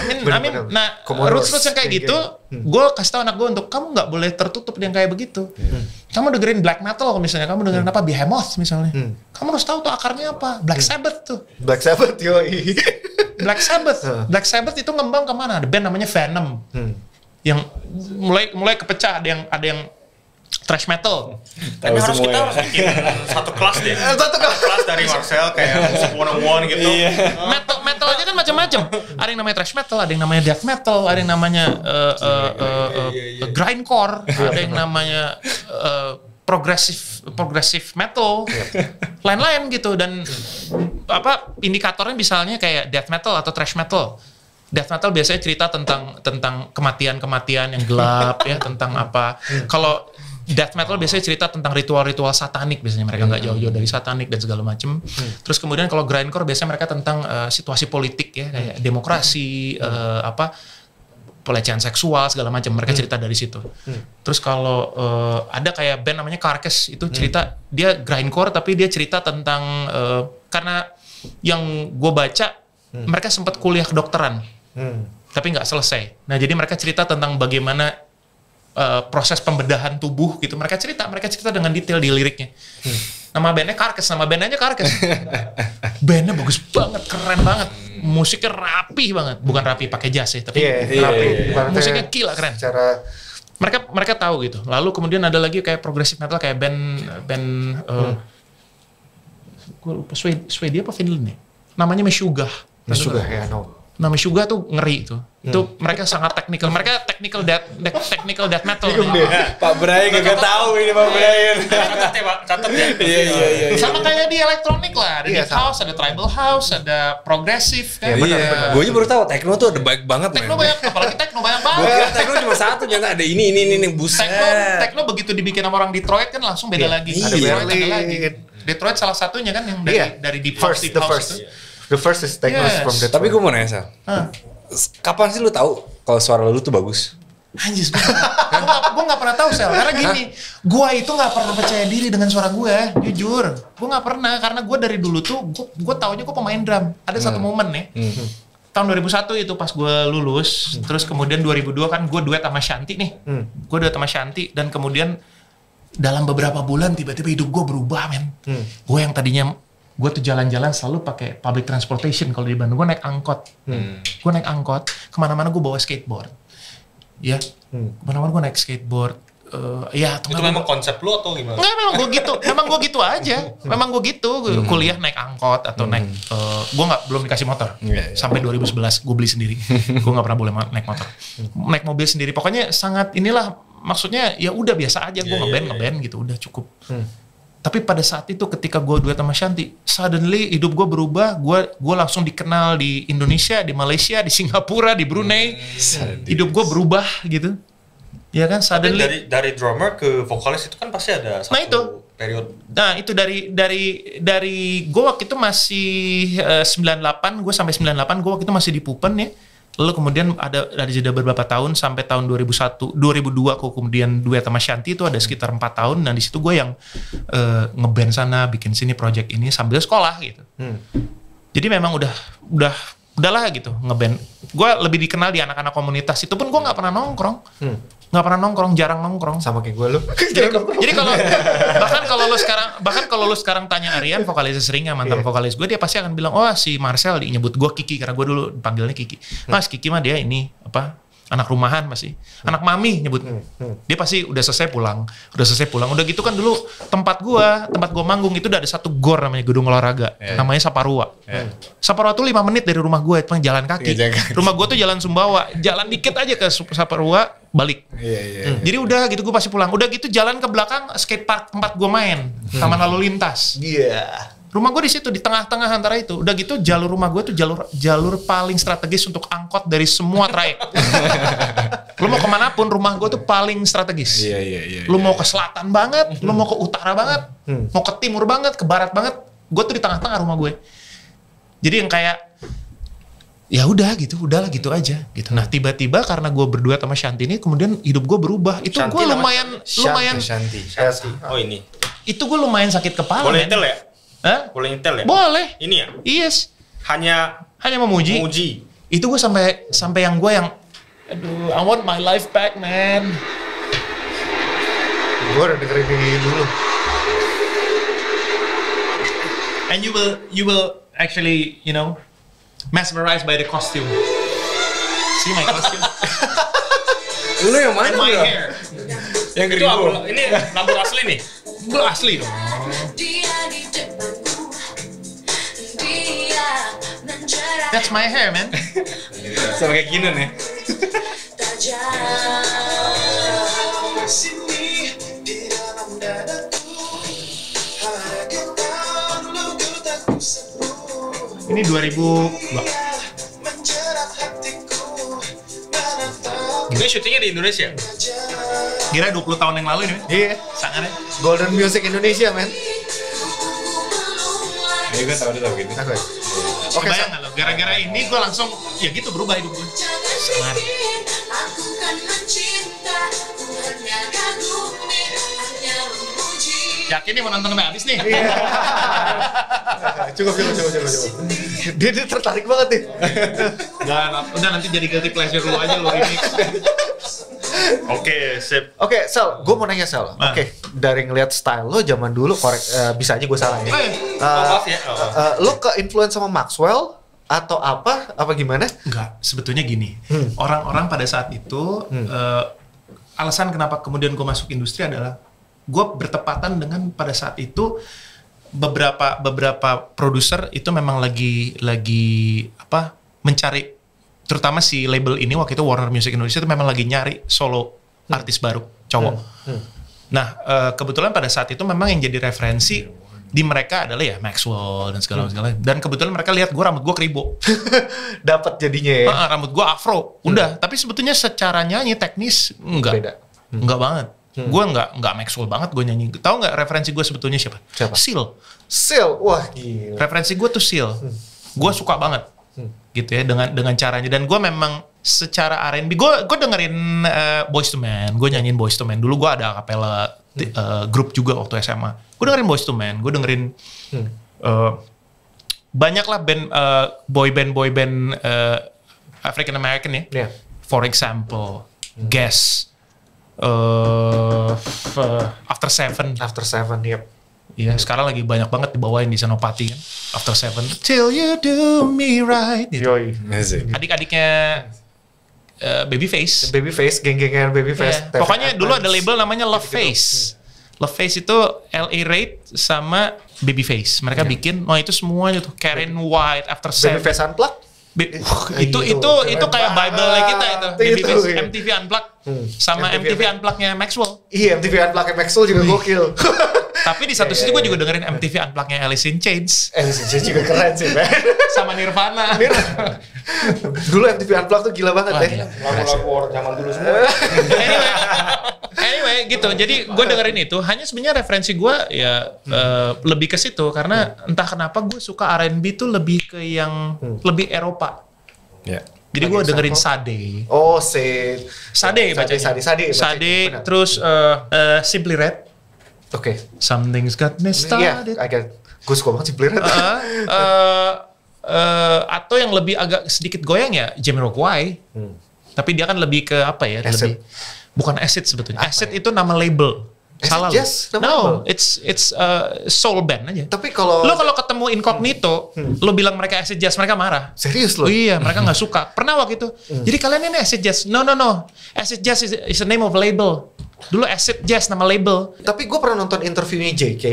Amin. Nah, roots yang kayak gitu, gue kasih tau anak gue untuk kamu nggak boleh tertutup yang kayak begitu. Kamu dengerin black metal misalnya, kamu dengerin apa Behemoth misalnya. Kamu harus tahu tuh akarnya apa. Black Sabbath tuh. Black Sabbath, yoi. Black Sabbath itu ngembang kemana? Ada band namanya Venom. Yang mulai kepecah, ada yang thrash metal. Tapi kita harus bikin satu kelas deh. Satu kelas dari Marcel kayak musik one-on-one gitu. Metal aja kan macam-macam. Ada yang namanya thrash metal, ada yang namanya death metal, ada yang namanya grindcore, ada yang namanya progressive metal, lain-lain gitu. Dan indikatornya misalnya kayak death metal atau thrash metal. Death metal biasanya cerita tentang kematian yang gelap ya, tentang apa. Kalau death metal biasanya cerita tentang ritual-ritual satanik, biasanya mereka nggak jauh-jauh dari satanik dan segala macam. Terus kemudian kalau grindcore biasanya mereka tentang situasi politik ya, kayak demokrasi, pelecehan seksual segala macam. Mereka cerita dari situ. Terus kalau ada kayak band namanya Carcass, itu cerita dia grindcore tapi dia cerita tentang karena yang gue baca mereka sempat kuliah kedokteran. Tapi nggak selesai. Nah, jadi mereka cerita tentang bagaimana proses pembedahan tubuh gitu. Mereka cerita dengan detail di liriknya. Nama bandnya Carcass, nama bandnya Carcass. Bandnya bagus banget, keren banget. Musiknya rapi banget. Bukan rapi pakai jas ya, tapi rapi. Musiknya gila, keren. Mereka tahu gitu. Lalu kemudian ada lagi kayak progressive metal, kayak band gue lupa Swedia apa Finland nih? Namanya Meshuggah. Ya, no. Nama Meshuggah tuh ngeri itu. Itu mereka sangat teknikal. Mereka technical death metal. Pak Brian gak tahu ini Pak Brian. Catat ya. Iya. Sama kayak di elektronik lah. Ada deep house, ada tribal house, ada progressive kan. Iya. Gue aja baru tahu techno tuh ada baik banget. Techno banyak, apalagi techno banyak banget. Gue kira techno cuma satu, nyata ada ini buset. Techno begitu dibikin sama orang Detroit kan langsung beda lagi. Ada lagi. Detroit salah satunya kan yang dari deep house itu. The first is techno from Detroit. Tapi gue mau nanya Sal. Kapan sih lu tahu kalau suara lu tuh bagus? Anjir, gue gak pernah tahu Sel, karena gini, gue itu gak pernah percaya diri dengan suara gue, jujur. Gue gak pernah, karena gue dari dulu tuh, gue taunya gue pemain drum. Ada satu momen nih, tahun 2001 itu pas gue lulus, terus kemudian 2002 kan gue duet sama Shanti nih. Gue duet sama Shanti, dan kemudian dalam beberapa bulan tiba-tiba hidup gue berubah, men. Gue yang tadinya, gue tuh jalan-jalan selalu pakai public transportation kalau di Bandung. Gue naik angkot, gue naik angkot, kemana-mana gue bawa skateboard. Ya, kemana-mana gue naik skateboard. Ya, itu memang konsep lu atau gimana? Enggak, memang gue gitu aja. Memang gue gitu, kuliah naik angkot atau naik, gue belum dikasih motor. Sampai 2011 gue beli sendiri. Gue nggak pernah boleh naik motor. Naik mobil sendiri. Pokoknya sangat inilah, maksudnya ya udah biasa aja. Gue ngeband gitu, udah cukup. Tapi pada saat itu ketika gue duet sama Shanti, suddenly hidup gue berubah. Gue langsung dikenal di Indonesia, di Malaysia, di Singapura, di Brunei. Hidup gue berubah gitu. Ya kan, suddenly. Dari drummer ke vokalis itu kan pasti ada satu periode. Nah itu dari gue waktu itu masih 98, gue sampai 98 gue waktu itu masih di Pupen ya. Lalu kemudian ada jeda beberapa tahun sampai tahun 2002 aku kemudian duet sama Shanti, itu ada sekitar 4 tahun, dan di situ gue yang ngeband sana, bikin sini project ini sambil sekolah gitu. Jadi memang udahlah gitu ngeband. Gue lebih dikenal di anak-anak komunitas, itu pun gue nggak pernah nongkrong. Nggak pernah nongkrong, jarang nongkrong. Sama kayak gue lu. Jadi kalau bahkan kalau lu sekarang tanya Aryan, vokalisnya Seringa, mantan vokalis gue, dia pasti akan bilang, oh si Marcel, nyebut gue Kiki karena gue dulu panggilnya Kiki. Mas Kiki mah dia ini anak rumahan masih, anak mami nyebut. Dia pasti udah selesai pulang. Udah gitu kan dulu tempat gue manggung itu udah ada satu gor namanya gedung olahraga, namanya Saparua. Saparua tuh 5 menit dari rumah gue, itu jalan kaki. Rumah gue tuh jalan Sumbawa, jalan dikit aja ke Saparua, balik. Jadi udah gitu gue pasti pulang. Udah gitu jalan ke belakang skatepark tempat gue main, taman lalu lintas. Rumah gue di situ, di tengah-tengah antara itu. Udah gitu jalur rumah gue tuh jalur paling strategis untuk angkot dari semua trayek. Lu mau kemanapun, rumah gue tuh paling strategis. Lu mau ke selatan banget, lu mau ke utara banget, mau ke timur banget, ke barat banget, gue tuh di tengah-tengah rumah gue. Jadi yang kayak ya udah gitu, udahlah gitu aja gitu. Nah tiba-tiba karena gue berdua sama Shanti ini, kemudian hidup gue berubah. Itu gue lumayan. Shanti. Oh ini. Itu gue lumayan sakit kepala. Boleh nyetel ya? Hah? Boleh nyetel ya? Boleh. Ini ya? Yes. Hanya memuji. Itu gue sampai yang aduh, I want my life back, man. Gue udah dengerin ini dulu. And you will actually, mesmerized by the costume. See my costume? Lu yang mana? And my hair. Yang itu ini lampu asli nih? Gue asli dong. That's my hair, man. Sama kayak gini nih. Ini 2002. Ini syutingnya di Indonesia? Kira 20 tahun yang lalu ini. Iya. Sangatnya. Golden Music Indonesia, men. Ayo gue tau gini. Oke, bayang nggak lo? Gara-gara ini gue langsung ya gitu berubah hidup gue. Sangat. Yakin nih mau nonton sampai habis nih? Cukup. Dia tertarik banget nih. Udah nanti jadi guilty pleasure lu aja lo remix. Oke, sip. Oke, Sel, gue mau nanya Sel. Oke, dari ngeliat style lo zaman dulu, bisa aja gue salah ya. Maaf ya. Lo ke influence sama Maxwell atau apa gimana? Enggak, sebetulnya gini. Orang-orang pada saat itu alasan kenapa kemudian gue masuk industri adalah gue bertepatan dengan pada saat itu beberapa produser itu memang lagi mencari, terutama si label ini waktu itu Warner Music Indonesia itu memang lagi nyari solo artis baru cowok. Nah kebetulan pada saat itu memang yang jadi referensi di mereka adalah ya Maxwell dan segala. Dan kebetulan mereka lihat rambut gue keribo. Dapat jadinya ya. Rambut gue afro. Udah, tapi sebetulnya secara nyanyi teknis enggak. Beda. Enggak banget. Gue enggak Maxwell banget gue nyanyi. Tahu enggak referensi gue sebetulnya siapa? Siapa? Seal. Seal. Wah, gila. Referensi gue tuh Seal. Gue suka banget. gitu ya dengan caranya. Dan gue memang secara R&B gue dengerin Boyz II Men, gue nyanyiin Boyz II Men. Dulu gue ada acapella grup juga waktu SMA. Gue dengerin Boyz II Men, gue dengerin banyak lah band boy band African American ya. Yeah. For example, Guess, After Seven. Yep. Iya, sekarang lagi banyak banget dibawain di Senopati kan. After Seven. Till you do me right. Gitu. Yoi. Adik-adiknya Babyface. Babyface, geng-gengan Babyface. Yeah. Pokoknya dulu ada label namanya Love Face. Love Face itu LA Reid sama Babyface. Mereka bikin, itu semuanya tuh. Karen White, After Seven. Babyface Unplugged? Itu kayak Bible kita itu. Babyface, MTV Unplugged. Sama MTV Unplugged-nya Maxwell. Iya, MTV Unplugged-nya Maxwell juga gokil. Tapi di satu sisi gue juga dengerin MTV Unplugged-nya Alice in Chains. Alice in Chains juga keren sih, man. Sama Nirvana. Dulu MTV Unplugged tuh gila banget deh. Lagu-lagu orang zaman dulu semua. Anyway, gitu. Jadi gue dengerin itu. Hanya sebenarnya referensi gue ya lebih ke situ. Karena entah kenapa gue suka R&B tuh lebih ke yang lebih Eropa. Ya. Jadi gue dengerin Sade. Oh, Sade bacanya. Sade. Terus Simply Red. Oke. Something's got me started. Iya, gue suka banget sih Blur. Atau yang lebih agak sedikit goyang ya Jamiroquai. Tapi dia kan lebih ke apa ya? Acid. Bukan acid sebetulnya. Acid itu nama label. Salah Jazz, no, it's soul band aja. Tapi kalau ketemu Incognito, lo bilang mereka acid jazz, mereka marah. Serius lo? Oh, iya, mereka nggak suka. Pernah waktu itu. Jadi kalian ini acid jazz? No. Acid jazz is a name of label. Dulu acid jazz nama label. Tapi gue pernah nonton interviewnya JK.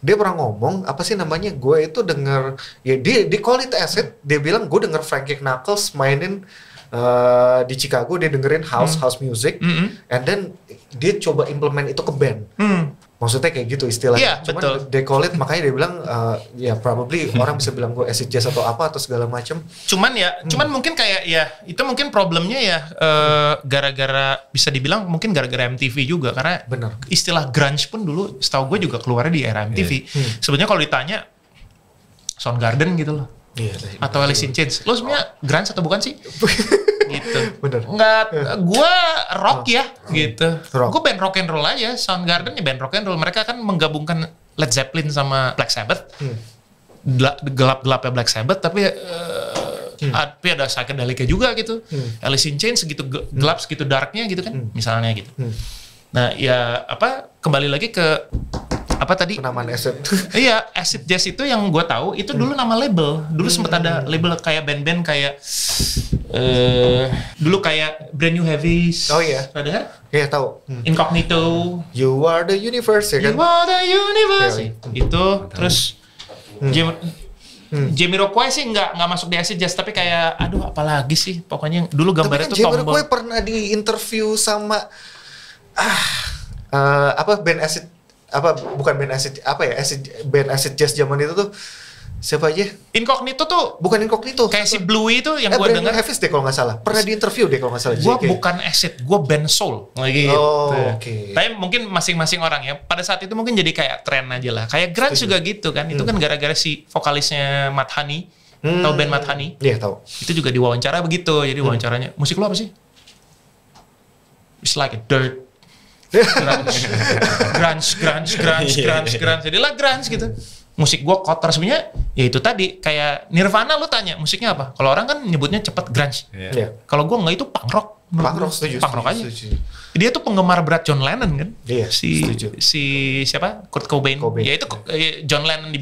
Dia pernah ngomong apa sih namanya? Gue itu denger ya dia call it acid. Dia bilang gue denger Frankie Knuckles mainin di Chicago, dia dengerin house music, and then dia coba implement itu ke band. Maksudnya kayak gitu istilahnya. Iya, cuman betul. They call it, makanya dia bilang ya probably orang bisa bilang gue acid jazz atau apa atau segala macam. Cuman mungkin kayak ya itu mungkin problemnya ya gara-gara bisa dibilang mungkin gara-gara MTV juga, karena Benar. istilah grunge pun dulu setahu gue juga keluarnya di era MTV. Sebenarnya kalau ditanya Soundgarden gitu loh. Iya. Atau Alice in Chains. Lo sebenarnya grunge atau bukan sih? Gitu. Bener. Enggak, gue rock ya gitu. Rock. Gue band rock and roll aja. Soundgarden ya band rock and roll. Mereka kan menggabungkan Led Zeppelin sama Black Sabbath. Gelap-gelapnya Black Sabbath, tapi ada psychedelicnya juga gitu. Alice in Chains segitu gelap, segitu darknya gitu kan, misalnya gitu. Nah ya kembali lagi ke apa tadi? Penamaan acid. Iya, acid jazz itu yang gue tahu itu dulu nama label. Dulu sempat ada label kayak band-band kayak dulu kayak Brand New Heavies. Oh iya. Pernah dengar? Iya tahu. Incognito. You are the universe ya kan? You are the universe. Iya. Itu terus Jamiroquai sih nggak masuk di acid jazz, tapi kayak aduh apalagi sih pokoknya dulu gambarnya Tapi kan tuh tombol. Jamiroquai pernah di interview sama band acid bukan band acid band acid jazz zaman itu tuh siapa aja? Incognito tuh Bukan Incognito. kayak si Bluey itu yang gue Brand New dengar. Heavies deh kalau nggak salah. Pernah di interview deh kalau nggak salah. Gue JK. bukan acid, gue band soul gitu. Oke. Tapi mungkin masing-masing orang ya. Pada saat itu mungkin jadi kayak tren aja lah. Kayak grunge juga gitu kan. Itu kan gara-gara si vokalisnya Matt Honey. Tahu band Matt Honey? Iya tahu. Itu juga diwawancara begitu. Jadi wawancaranya, musik lo apa sih? It's like a dirt. grunge. Jadilah grunge gitu. Musik gue kotor sebenarnya. Ya itu tadi kayak Nirvana, lu tanya musiknya apa? Kalau orang kan nyebutnya cepet grunge. Iya. Kalau gue nggak, itu punk rock. Punk rock setuju. Punk rock aja. Dia tuh penggemar berat John Lennon kan? Iya, setuju. Si siapa? Kurt Cobain. Ya itu John Lennon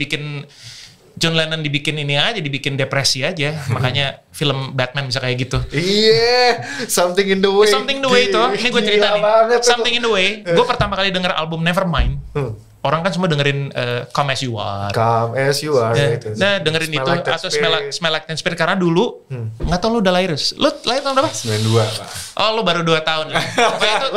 dibikin ini aja, dibikin depresi aja. Makanya film Batman bisa kayak gitu. Iya, Something in the Way. Something in the Way itu, ini gue cerita nih. Something in the Way, gue pertama kali denger album Nevermind. Orang kan semua dengerin Come As You Are. Come As You Are. Gitu. Nah dengerin Smell itu Like Teen atau Spirit. Smell Like Teen Spirit, karena dulu nggak tau lu udah lahir. Lu lahir tahun berapa? 92 Pak. Oh lu baru 2 tahun ya. Pokoknya itu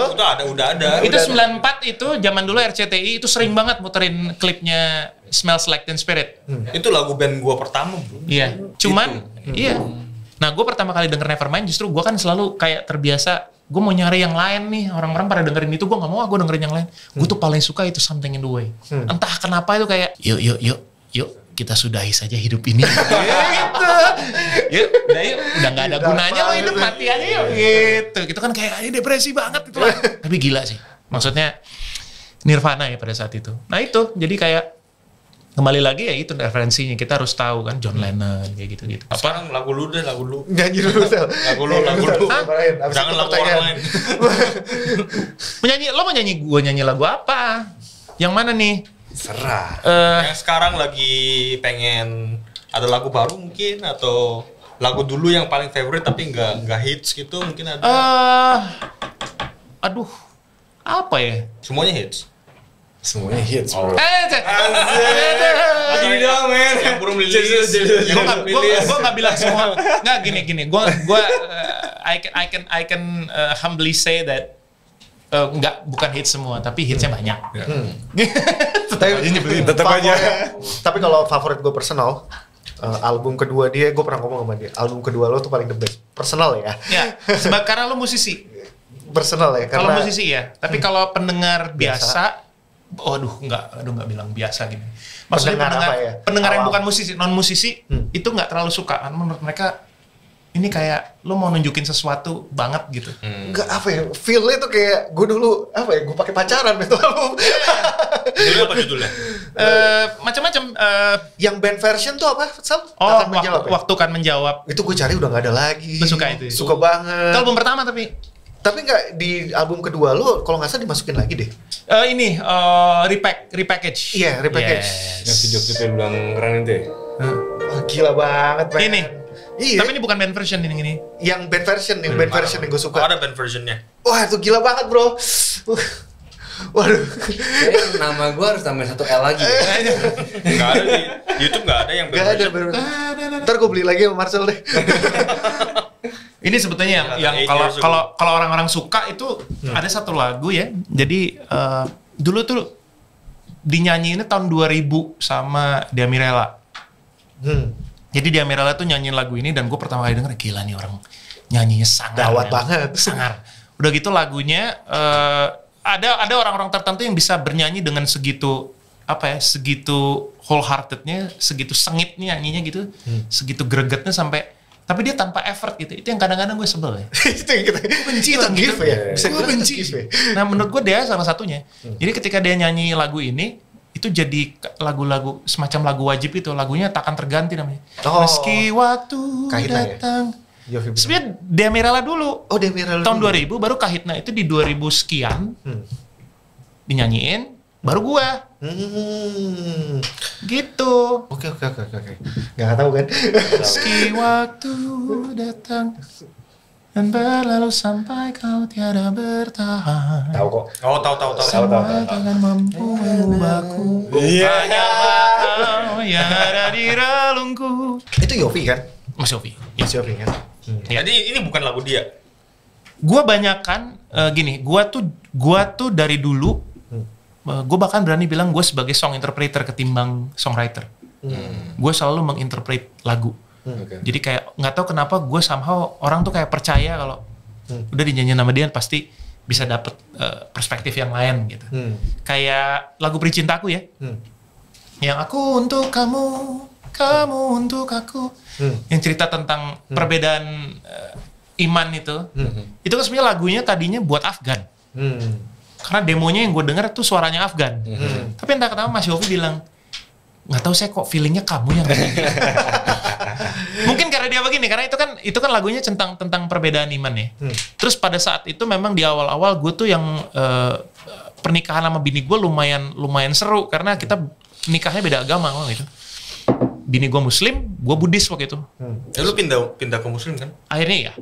Udah ada. itu 94 itu zaman dulu RCTI itu sering banget muterin klipnya Smells Like Teen Spirit. Itu lagu band gua pertama, bro. Iya. Cuman iya. Nah gue pertama kali denger Nevermind justru gue kan selalu kayak terbiasa. Gue mau nyari yang lain nih, orang-orang pada dengerin itu, gue gak mau, gue dengerin yang lain. Gue tuh paling suka itu Something in the Way. Entah kenapa itu kayak, yuk kita sudahi saja hidup ini. Gitu. udah nggak ada gunanya lo hidup, mati aja yuk gitu. Itu kan kayak depresi banget itu lah. Tapi gila sih, maksudnya nirvana ya pada saat itu. Nah itu jadi kayak kembali lagi ya itu referensinya, kita harus tahu kan John Lennon kayak gitu-gitu. Sekarang lagu lu deh, lagu lu. Nyanyi dulu Sel. Lagu lu. Jangan lagu orang lain. Lo mau nyanyi, gue nyanyi lagu apa? Yang mana nih? Serah. Yang sekarang lagi pengen ada lagu baru mungkin, atau lagu dulu yang paling favorite tapi nggak hits gitu mungkin ada. Aduh, apa ya? Semuanya hits. Semuanya hits, bro. Gini dong, men. Yang belum rilis. Gue nggak bilang semua. Nggak gini. Gue I can humbly say that bukan hits semua, tapi hitsnya banyak. Tetap aja. Tapi kalau favorit gue personal, album kedua dia, gue pernah ngomong sama dia, album kedua lo tuh paling the best. Personal ya. Ya, sebab karena lo musisi. Personal ya. Kalau musisi ya. Tapi kalau pendengar biasa, nggak bilang biasa gini. Maksudnya pendengar yang bukan musisi, non musisi itu nggak terlalu suka. Menurut mereka ini kayak lo mau nunjukin sesuatu banget gitu. Nggak apa ya, feel-nya tuh kayak gue dulu apa ya, gue pakai pacaran itu album. Judulnya apa judulnya? Macam-macam. Yang band version tuh apa, Sal? Waktu kan menjawab. Itu gue cari udah nggak ada lagi. Lo suka itu? Suka banget. Itu album pertama tapi nggak di album kedua lo, kalau nggak salah dimasukin lagi deh. Repackage. Iya, repackage. Yang video klipnya bilang keren itu ya? Gila banget, man. Ini. Iya. Tapi ini bukan band version ini. Yang band version, band version yang gue suka. Ada band versionnya. Wah, itu gila banget, bro. Waduh. Kayaknya nama gue harus tambahin 1 L lagi. Nggak ada di YouTube, nggak ada yang band Gak ada. Ntar gue beli lagi sama Marcel deh. Ini sebetulnya yang kalau orang-orang suka itu ada satu lagu ya. Jadi dulu tuh dinyanyiinnya tahun 2000 sama Dia Mirella. Jadi Dia Mirella tuh nyanyiin lagu ini dan gue pertama kali denger, gila nih orang nyanyinya sangar. Gawat banget. Sangar. Udah gitu lagunya ada orang-orang tertentu yang bisa bernyanyi dengan segitu segitu wholeheartednya, segitu sengitnya nyanyinya gitu, segitu gregetnya sampai. Tapi dia tanpa effort gitu. Itu yang kadang-kadang gue sebel ya. Itu yang kita benci lah gitu. Ya? Bisa gue benci. Nah menurut gue dia salah satunya. Jadi ketika dia nyanyi lagu ini, itu jadi lagu-lagu semacam lagu wajib itu. Lagunya takkan terganti namanya. Meski waktu datang. Ya? Sebenarnya Dia Mirella dulu. Oh, Dia Mirella tahun 2000, baru Kahitna itu di 2000 sekian. Dinyanyiin, baru gua. Gitu. Oke. Gak tahu kan? Meski waktu datang dan berlalu sampai kau tiada bertahan. Tahu kok. Oh, tahu. Semua takkan mampu mengubahku. Hanya kau yang ada di relungku. Itu Yofi kan? Mas Yofi. Mas Yofi kan? Jadi ini bukan lagu dia. Gua banyakan gini, gua tuh dari dulu gue bahkan berani bilang gue sebagai song interpreter ketimbang songwriter. Gue selalu menginterpret lagu. Jadi kayak nggak tahu kenapa gue somehow orang tuh kayak percaya kalau udah dinyanyiin sama dia pasti bisa dapet perspektif yang lain gitu. Kayak lagu Peri Cintaku ya. Yang aku untuk kamu, kamu untuk aku. Yang cerita tentang perbedaan iman itu. Itu kan sebenarnya lagunya tadinya buat Afgan. Karena demonya yang gue denger tuh suaranya Afgan. Tapi entah kenapa Mas Yofi bilang, nggak tahu saya kok feelingnya kamu yang mungkin karena dia begini, karena itu kan lagunya tentang perbedaan iman ya. Terus pada saat itu memang di awal-awal gue tuh yang pernikahan sama bini gue lumayan seru karena kita nikahnya beda agama gitu. Bini gue Muslim, gue Buddhis waktu itu. Lu pindah ke Muslim kan? Akhirnya ya.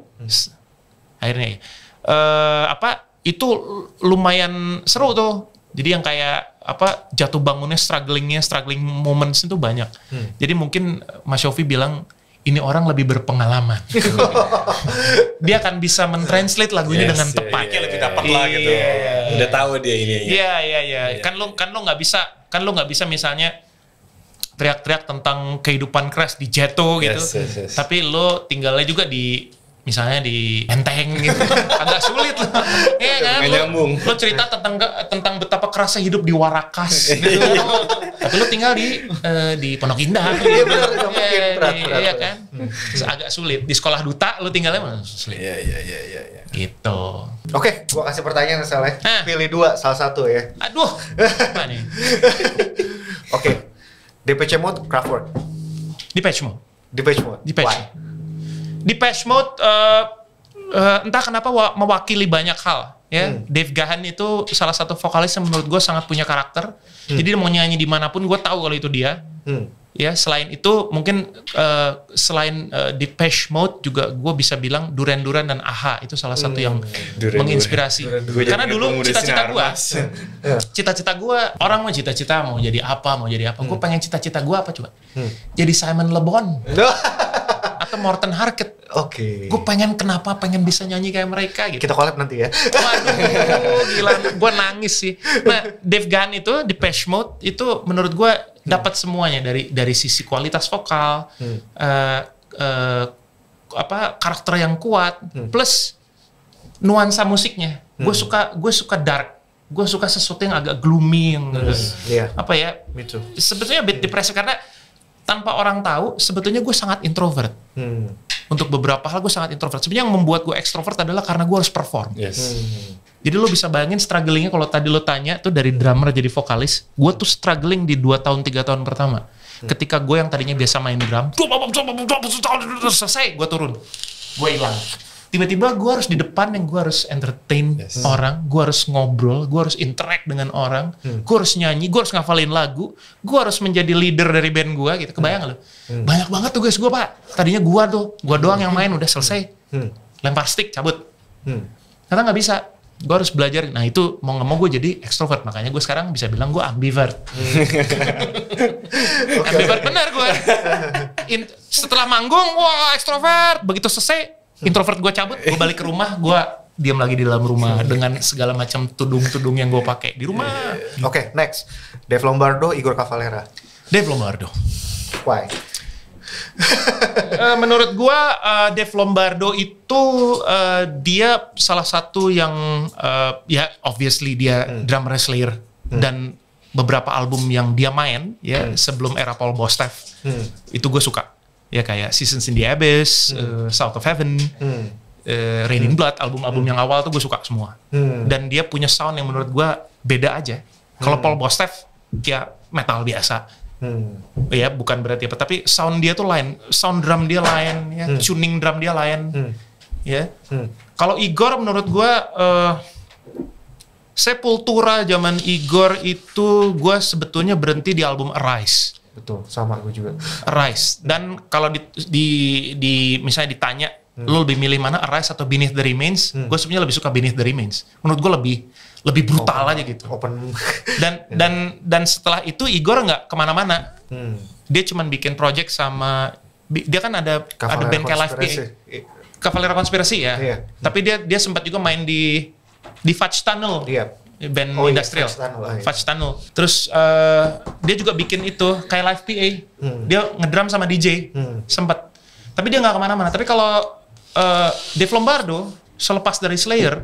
Itu lumayan seru tuh. Jadi yang kayak jatuh bangunnya, struggling moments itu banyak. Jadi mungkin Mas Yofi bilang ini orang lebih berpengalaman. Dia akan bisa mentranslate lagunya dengan tepat. Lebih dapat lah gitu. Udah tahu dia ini. Iya. Kan lo nggak bisa misalnya teriak-teriak tentang kehidupan keras di Jatuh gitu. Tapi lo tinggalnya juga di misalnya di Enteng gitu, agak sulit loh. Iya kan? Nggak nyambung. Lo cerita tentang betapa kerasnya hidup di Warakas gitu. Tapi lo tinggal di Pondok Indah gitu. Iya benar, nggak mungkin. Berat. Iya kan? Agak sulit. Di sekolah duta lo tinggalnya mana sulit. Iya. Gitu. Oke, gua kasih pertanyaan misalnya. Pilih 2, salah satu ya. Aduh, apa nih? Oke. Depeche Mode, Kraftwerk. Depeche Mode. Depeche Mode. Depeche. Why? Depeche Mode entah kenapa mewakili banyak hal ya. Dave Gahan itu salah satu vokalis yang menurut gue sangat punya karakter. Jadi dia mau nyanyi dimanapun gue tahu kalau itu dia. Ya selain itu mungkin selain Depeche Mode juga gue bisa bilang Duran Duran dan A.H.A. itu salah satu yang menginspirasi. Karena dulu cita-cita gue orang mau cita-cita mau jadi apa. Gue pengen cita-cita gue apa coba? Jadi Simon Le Bon atau Morten Harket. Oke. Gue pengen bisa nyanyi kayak mereka gitu. Kita collab nanti ya. Waduh, gila, gue nangis sih. Nah, Dave Gahan itu Depeche Mode itu menurut gue dapat semuanya dari sisi kualitas vokal, karakter yang kuat, plus nuansa musiknya. Gue suka dark. Gue suka sesuatu yang agak gloomy, yang apa ya? Me too. Sebetulnya bit depresi karena tanpa orang tahu, sebetulnya gue sangat introvert. Untuk beberapa hal gue sangat introvert. Sebenarnya yang membuat gue ekstrovert adalah karena gue harus perform. Jadi lo bisa bayangin strugglingnya kalau tadi lo tanya tuh dari drummer jadi vokalis, gue tuh struggling di 2 tahun 3 tahun pertama. Ketika gue yang tadinya biasa main drum, selesai gue turun, gue hilang. Tiba-tiba gue harus di depan yang gue harus entertain orang, gue harus ngobrol, gue harus interact dengan orang, gue harus nyanyi, gue harus ngafalin lagu, gue harus menjadi leader dari band gue gitu. Kebayang lo? Banyak banget tugas gue pak. Tadinya gue doang yang main, udah selesai, lempar stick, cabut. Ternyata nggak bisa. Gue harus belajar. Nah itu mau nggak mau gue jadi extrovert. Makanya gue sekarang bisa bilang gue ambivert. Ambivert benar gue. Setelah manggung, wah extrovert. Begitu selesai, introvert gue cabut. Gue balik ke rumah, gue diam lagi di dalam rumah dengan segala macam tudung-tudung yang gue pakai di rumah. Oke, next. Dave Lombardo, Igor Cavalera. Dave Lombardo. Why? Menurut gue Dave Lombardo itu dia salah satu yang ya obviously dia drummer Slayer dan beberapa album yang dia main ya sebelum era Paul Bostaph itu gue suka ya kayak Seasons in the Abyss, South of Heaven, Raining Blood, album-album yang awal tuh gue suka semua dan dia punya sound yang menurut gue beda aja. Kalau Paul Bostaph ya metal biasa. Ya bukan berarti apa, tapi sound dia tuh lain, sound drum dia lain, ya, tuning drum dia lain, ya. Kalau Igor menurut gue, Sepultura zaman Igor itu gue sebetulnya berhenti di album Arise. Betul, sama gue juga. Arise. Dan kalau di misalnya ditanya, lo lebih milih mana Arise atau Beneath the Remains? Gue sebenarnya lebih suka Beneath the Remains. Menurut gue lebih brutal aja gitu. Open. Dan setelah itu Igor nggak kemana-mana. Dia cuman bikin project sama dia kan ada band kayak Live PA. Cavalera Conspiracy ya. Iya. Tapi dia sempat juga main di Fudge Tunnel. Iya. Band industrial. Fudge Tunnel. Terus dia juga bikin itu kayak Live PA. Dia ngedrum sama DJ. Sempat. Tapi dia nggak kemana-mana. Tapi kalau Dave Lombardo selepas dari Slayer,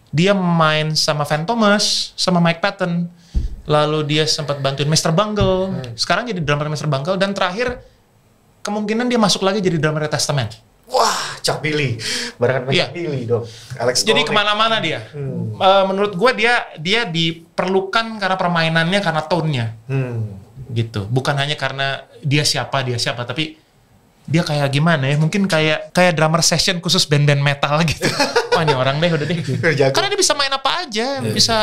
dia main sama Van Thomas, sama Mike Patton, lalu dia sempat bantuin Mr. Bungle, sekarang jadi drummer Mr. Bungle, dan terakhir kemungkinan dia masuk lagi jadi drummer Testament. Wah, Chuck Billy, barengan Chuck Billy dong. Alex jadi kemana-mana dia. Menurut gue dia diperlukan karena permainannya, karena tone-nya, gitu. Bukan hanya karena dia siapa, tapi dia kayak gimana ya, mungkin kayak drummer session khusus band-band metal gitu. Wah ini orang deh udah deh. Karena dia bisa main apa aja, bisa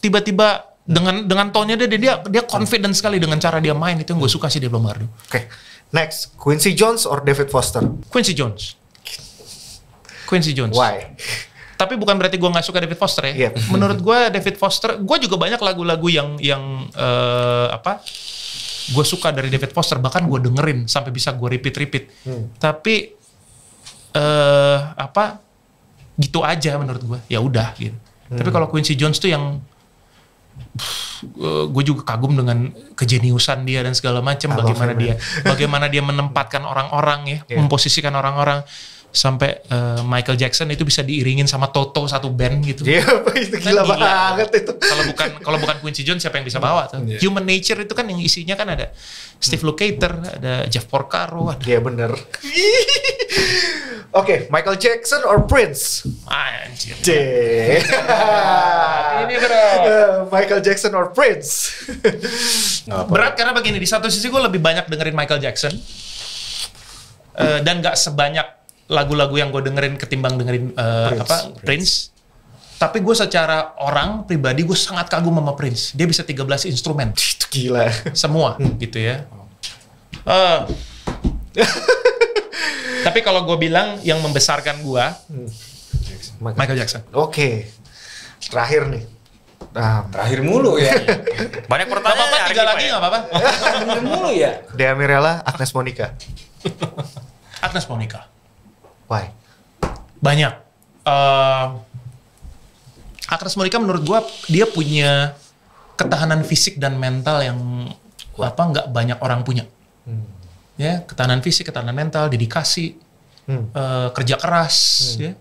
tiba-tiba dengan tone-nya dia confident sekali dengan cara dia main, itu yang gue suka sih di Lombardo. Oke. Next, Quincy Jones or David Foster? Quincy Jones. Why? Tapi bukan berarti gue nggak suka David Foster ya. Menurut gue David Foster, gue juga banyak lagu-lagu yang gue suka dari David Foster, bahkan gue dengerin sampai bisa gue repeat. Tapi gitu aja menurut gue. Ya udah gitu. Tapi kalau Quincy Jones tuh yang gue juga kagum dengan kejeniusan dia dan segala macam, bagaimana dia menempatkan orang-orang ya, memposisikan orang-orang. sampai Michael Jackson itu bisa diiringin sama Toto satu band gitu. Iya, itu gila banget itu. Kalau bukan Quincy Jones siapa yang bisa bawa tuh? Human Nature itu kan yang isinya kan ada Steve Lukather, ada Jeff Porcaro, ada. Iya bener. Oke, Michael Jackson or Prince? Anjir. Ini berat. Michael Jackson or Prince? Berat karena begini, di satu sisi gue lebih banyak dengerin Michael Jackson dan gak sebanyak lagu-lagu yang gue dengerin ketimbang dengerin Prince. Tapi gue secara orang pribadi gue sangat kagum sama Prince. Dia bisa 13 instrumen. Itu gila. Semua gitu ya. Tapi kalau gue bilang yang membesarkan gue Michael Jackson. Oke. Terakhir nih. Terakhir mulu ya. Banyak Gak pertanyaan. apa-apa, 3 lagi gak apa-apa. Terakhir mulu ya. Dea Mirella, Agnes Monica. Agnes Monica. Why? Banyak. Agnes Monica menurut gue dia punya ketahanan fisik dan mental yang nggak banyak orang punya. Ya, ketahanan fisik, ketahanan mental, dedikasi, kerja keras. Ya.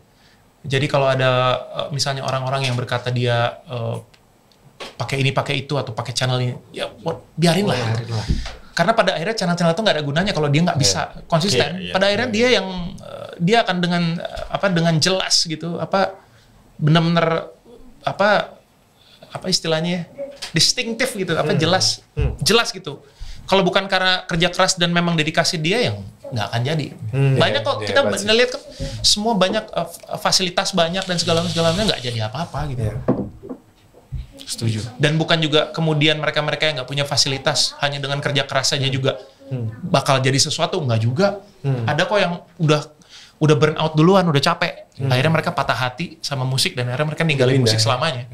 Jadi kalau ada misalnya orang-orang yang berkata dia pakai ini, pakai itu, atau pakai channel ini, ya biarin lah. Karena pada akhirnya channel-channel itu nggak ada gunanya kalau dia nggak bisa konsisten. Pada akhirnya dia dia akan dengan jelas gitu, benar-benar apa istilahnya, distinktif gitu, jelas gitu. Kalau bukan karena kerja keras dan memang dedikasi dia, yang nggak akan jadi. Banyak kok kita lihat kan semua banyak fasilitas banyak dan segala-galanya nggak jadi apa-apa gitu. Setuju. Dan bukan juga kemudian mereka-mereka yang nggak punya fasilitas hanya dengan kerja keras saja juga bakal jadi sesuatu, nggak juga. Ada kok yang udah burn out duluan, udah capek. Akhirnya mereka patah hati sama musik dan akhirnya mereka ninggalin musik selamanya.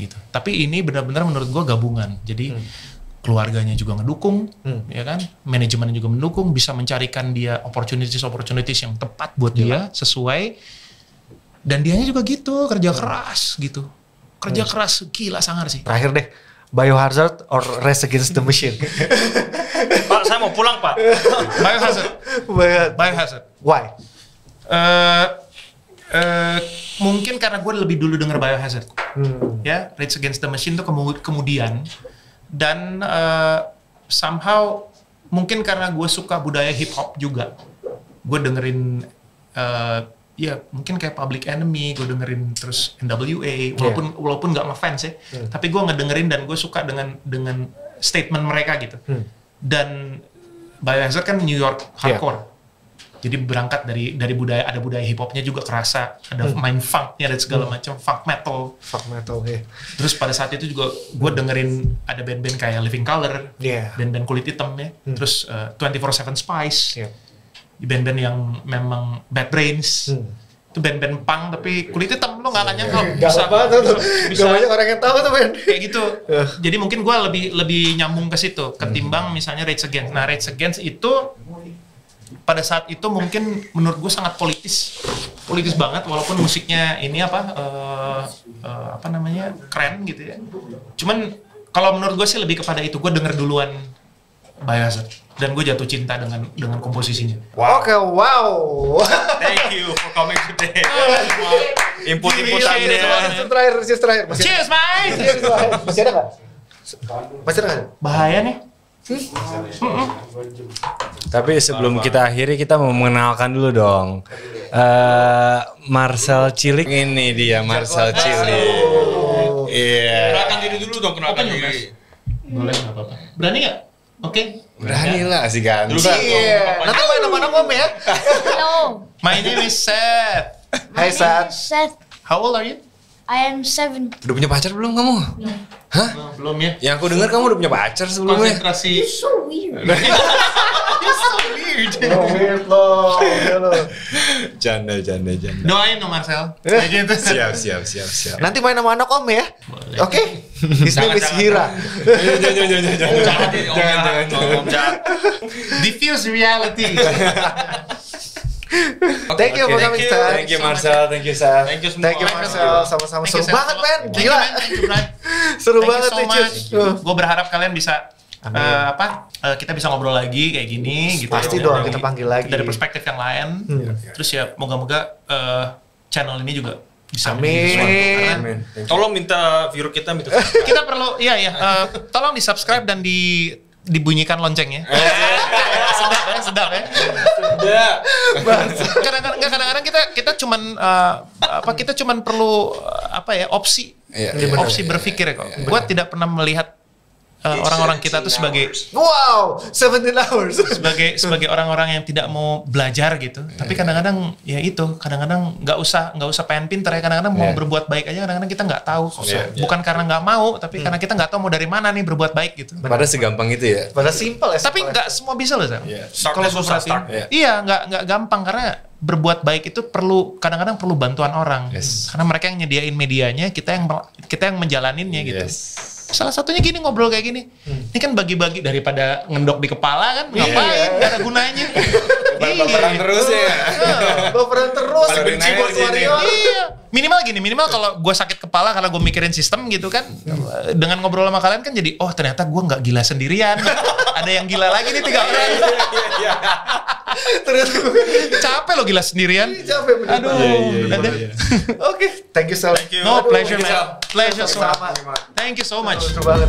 Gitu. Tapi ini benar-benar menurut gue gabungan. Jadi keluarganya juga ngedukung, ya kan? Manajemennya juga mendukung, bisa mencarikan dia opportunities yang tepat buat dia, sesuai. Dan dianya juga gitu, kerja keras gitu. Kerja keras, gila sangar sih. Terakhir deh, Biohazard or Rage Against the Machine? Pak, saya mau pulang, Pak. Biohazard. Why? Mungkin karena gue lebih dulu denger Biohazard. Ya, Rage Against the Machine tuh kemudian. Dan somehow mungkin karena gue suka budaya hip hop juga. Gue dengerin ya mungkin kayak Public Enemy, gue dengerin terus NWA, walaupun nggak ngefans ya, tapi gue ngedengerin dan gue suka dengan statement mereka gitu. Dan Biohazard kan New York hardcore, jadi berangkat dari budaya, ada budaya hip hopnya juga kerasa, ada main funknya dan segala macam, funk metal. Terus pada saat itu juga gue dengerin ada band-band kayak Living Colour, band-band kulit hitam ya, terus 24/7 Spice. Di band-band yang memang Bad Brains, itu band-band punk tapi kulit hitam, lo nggak akan nyangka bisa banyak orang yang tahu tuh band kayak gitu. Jadi mungkin gue lebih nyambung ke situ ketimbang misalnya Rage Against. Nah, Rage Against itu pada saat itu mungkin menurut gue sangat politis banget, walaupun musiknya ini keren gitu ya. Cuman kalau menurut gue sih lebih kepada itu, gue denger duluan Biohazard dan gue jatuh cinta dengan komposisinya. Oke, wow. Thank you for coming today. Input-inputannya. Cheers terakhir. Cheers, mate. Masih ada nggak? Masih ada nggak? Bahaya nih. Tapi sebelum kita akhiri, kita mau mengenalkan dulu dong. Marcel Cilik. Ini dia Marcel Cilik. Iya. Kenalkan diri dulu dong, kenalkan diri. Boleh, nggak apa-apa. Berani nggak? Oke. Berani lah si ganteng. Nanti main nama om ya. Hello, My name is Seth. Hai Sat. Seth. How old are you? I am 7. Udah punya pacar belum kamu? Hah? Belum ya. Yang aku dengar kamu udah punya pacar sebelumnya. Konsentrasi. So weird. Weird loh. Canda. Doain dong Marcel. Siap. Nanti main nama anak om ya. Oke. His name is Hira. Jangan. Diffuse reality. Thank you for coming, Sat. Thank you Marcel, thank you Seth. Thank you semua. Thank you Marcel, sama-sama. Seru banget men, gila. Thank you, Brian. Seru Thank you banget so nih, much. Cid. Gue berharap kalian bisa kita bisa ngobrol lagi kayak gini gitu. Pasti ya, dong, kita panggil lagi. dari perspektif yang lain. Terus ya moga-moga channel ini juga bisa Amin. menjadi sesuatu. Karena Tolong minta viewer kita minta kita perlu tolong di subscribe dan dibunyikan loncengnya. sedap ya. Kadang-kadang kita cuman perlu opsi. Opsi berpikir ya kok. Gue tidak pernah melihat orang-orang kita tuh sebagai 17 hours. sebagai orang-orang yang tidak mau belajar gitu. Tapi kadang-kadang nggak usah pengen pinter ya. Kadang-kadang mau berbuat baik aja kadang-kadang kita nggak tahu. Bukan karena nggak mau, tapi karena kita nggak tahu mau dari mana nih berbuat baik gitu. Padahal segampang itu ya. Padahal simple ya. Tapi nggak semua bisa loh, Sam. Kalau gue perhatiin, Iya, nggak gampang karena berbuat baik itu kadang-kadang perlu bantuan orang. Karena mereka yang nyediain medianya, kita yang menjalaninnya gitu. Salah satunya gini, ngobrol kayak gini. Ini kan bagi-bagi daripada ngendok di kepala kan, ngapain? Gak ada gunanya. Baperan terus ya. Baperan terus. Paling Benci benci buat warrior. Iya. Minimal kalau gue sakit kepala karena gue mikirin sistem gitu kan, dengan ngobrol sama kalian kan jadi, oh ternyata gue nggak gila sendirian. Ada yang gila lagi nih 3 orang. Ternyata Capek lo gila sendirian. capek bener. Aduh. Oke, thank you so much. No, pleasure man. Sama. Pleasure so much. Thank you so much. Seru banget.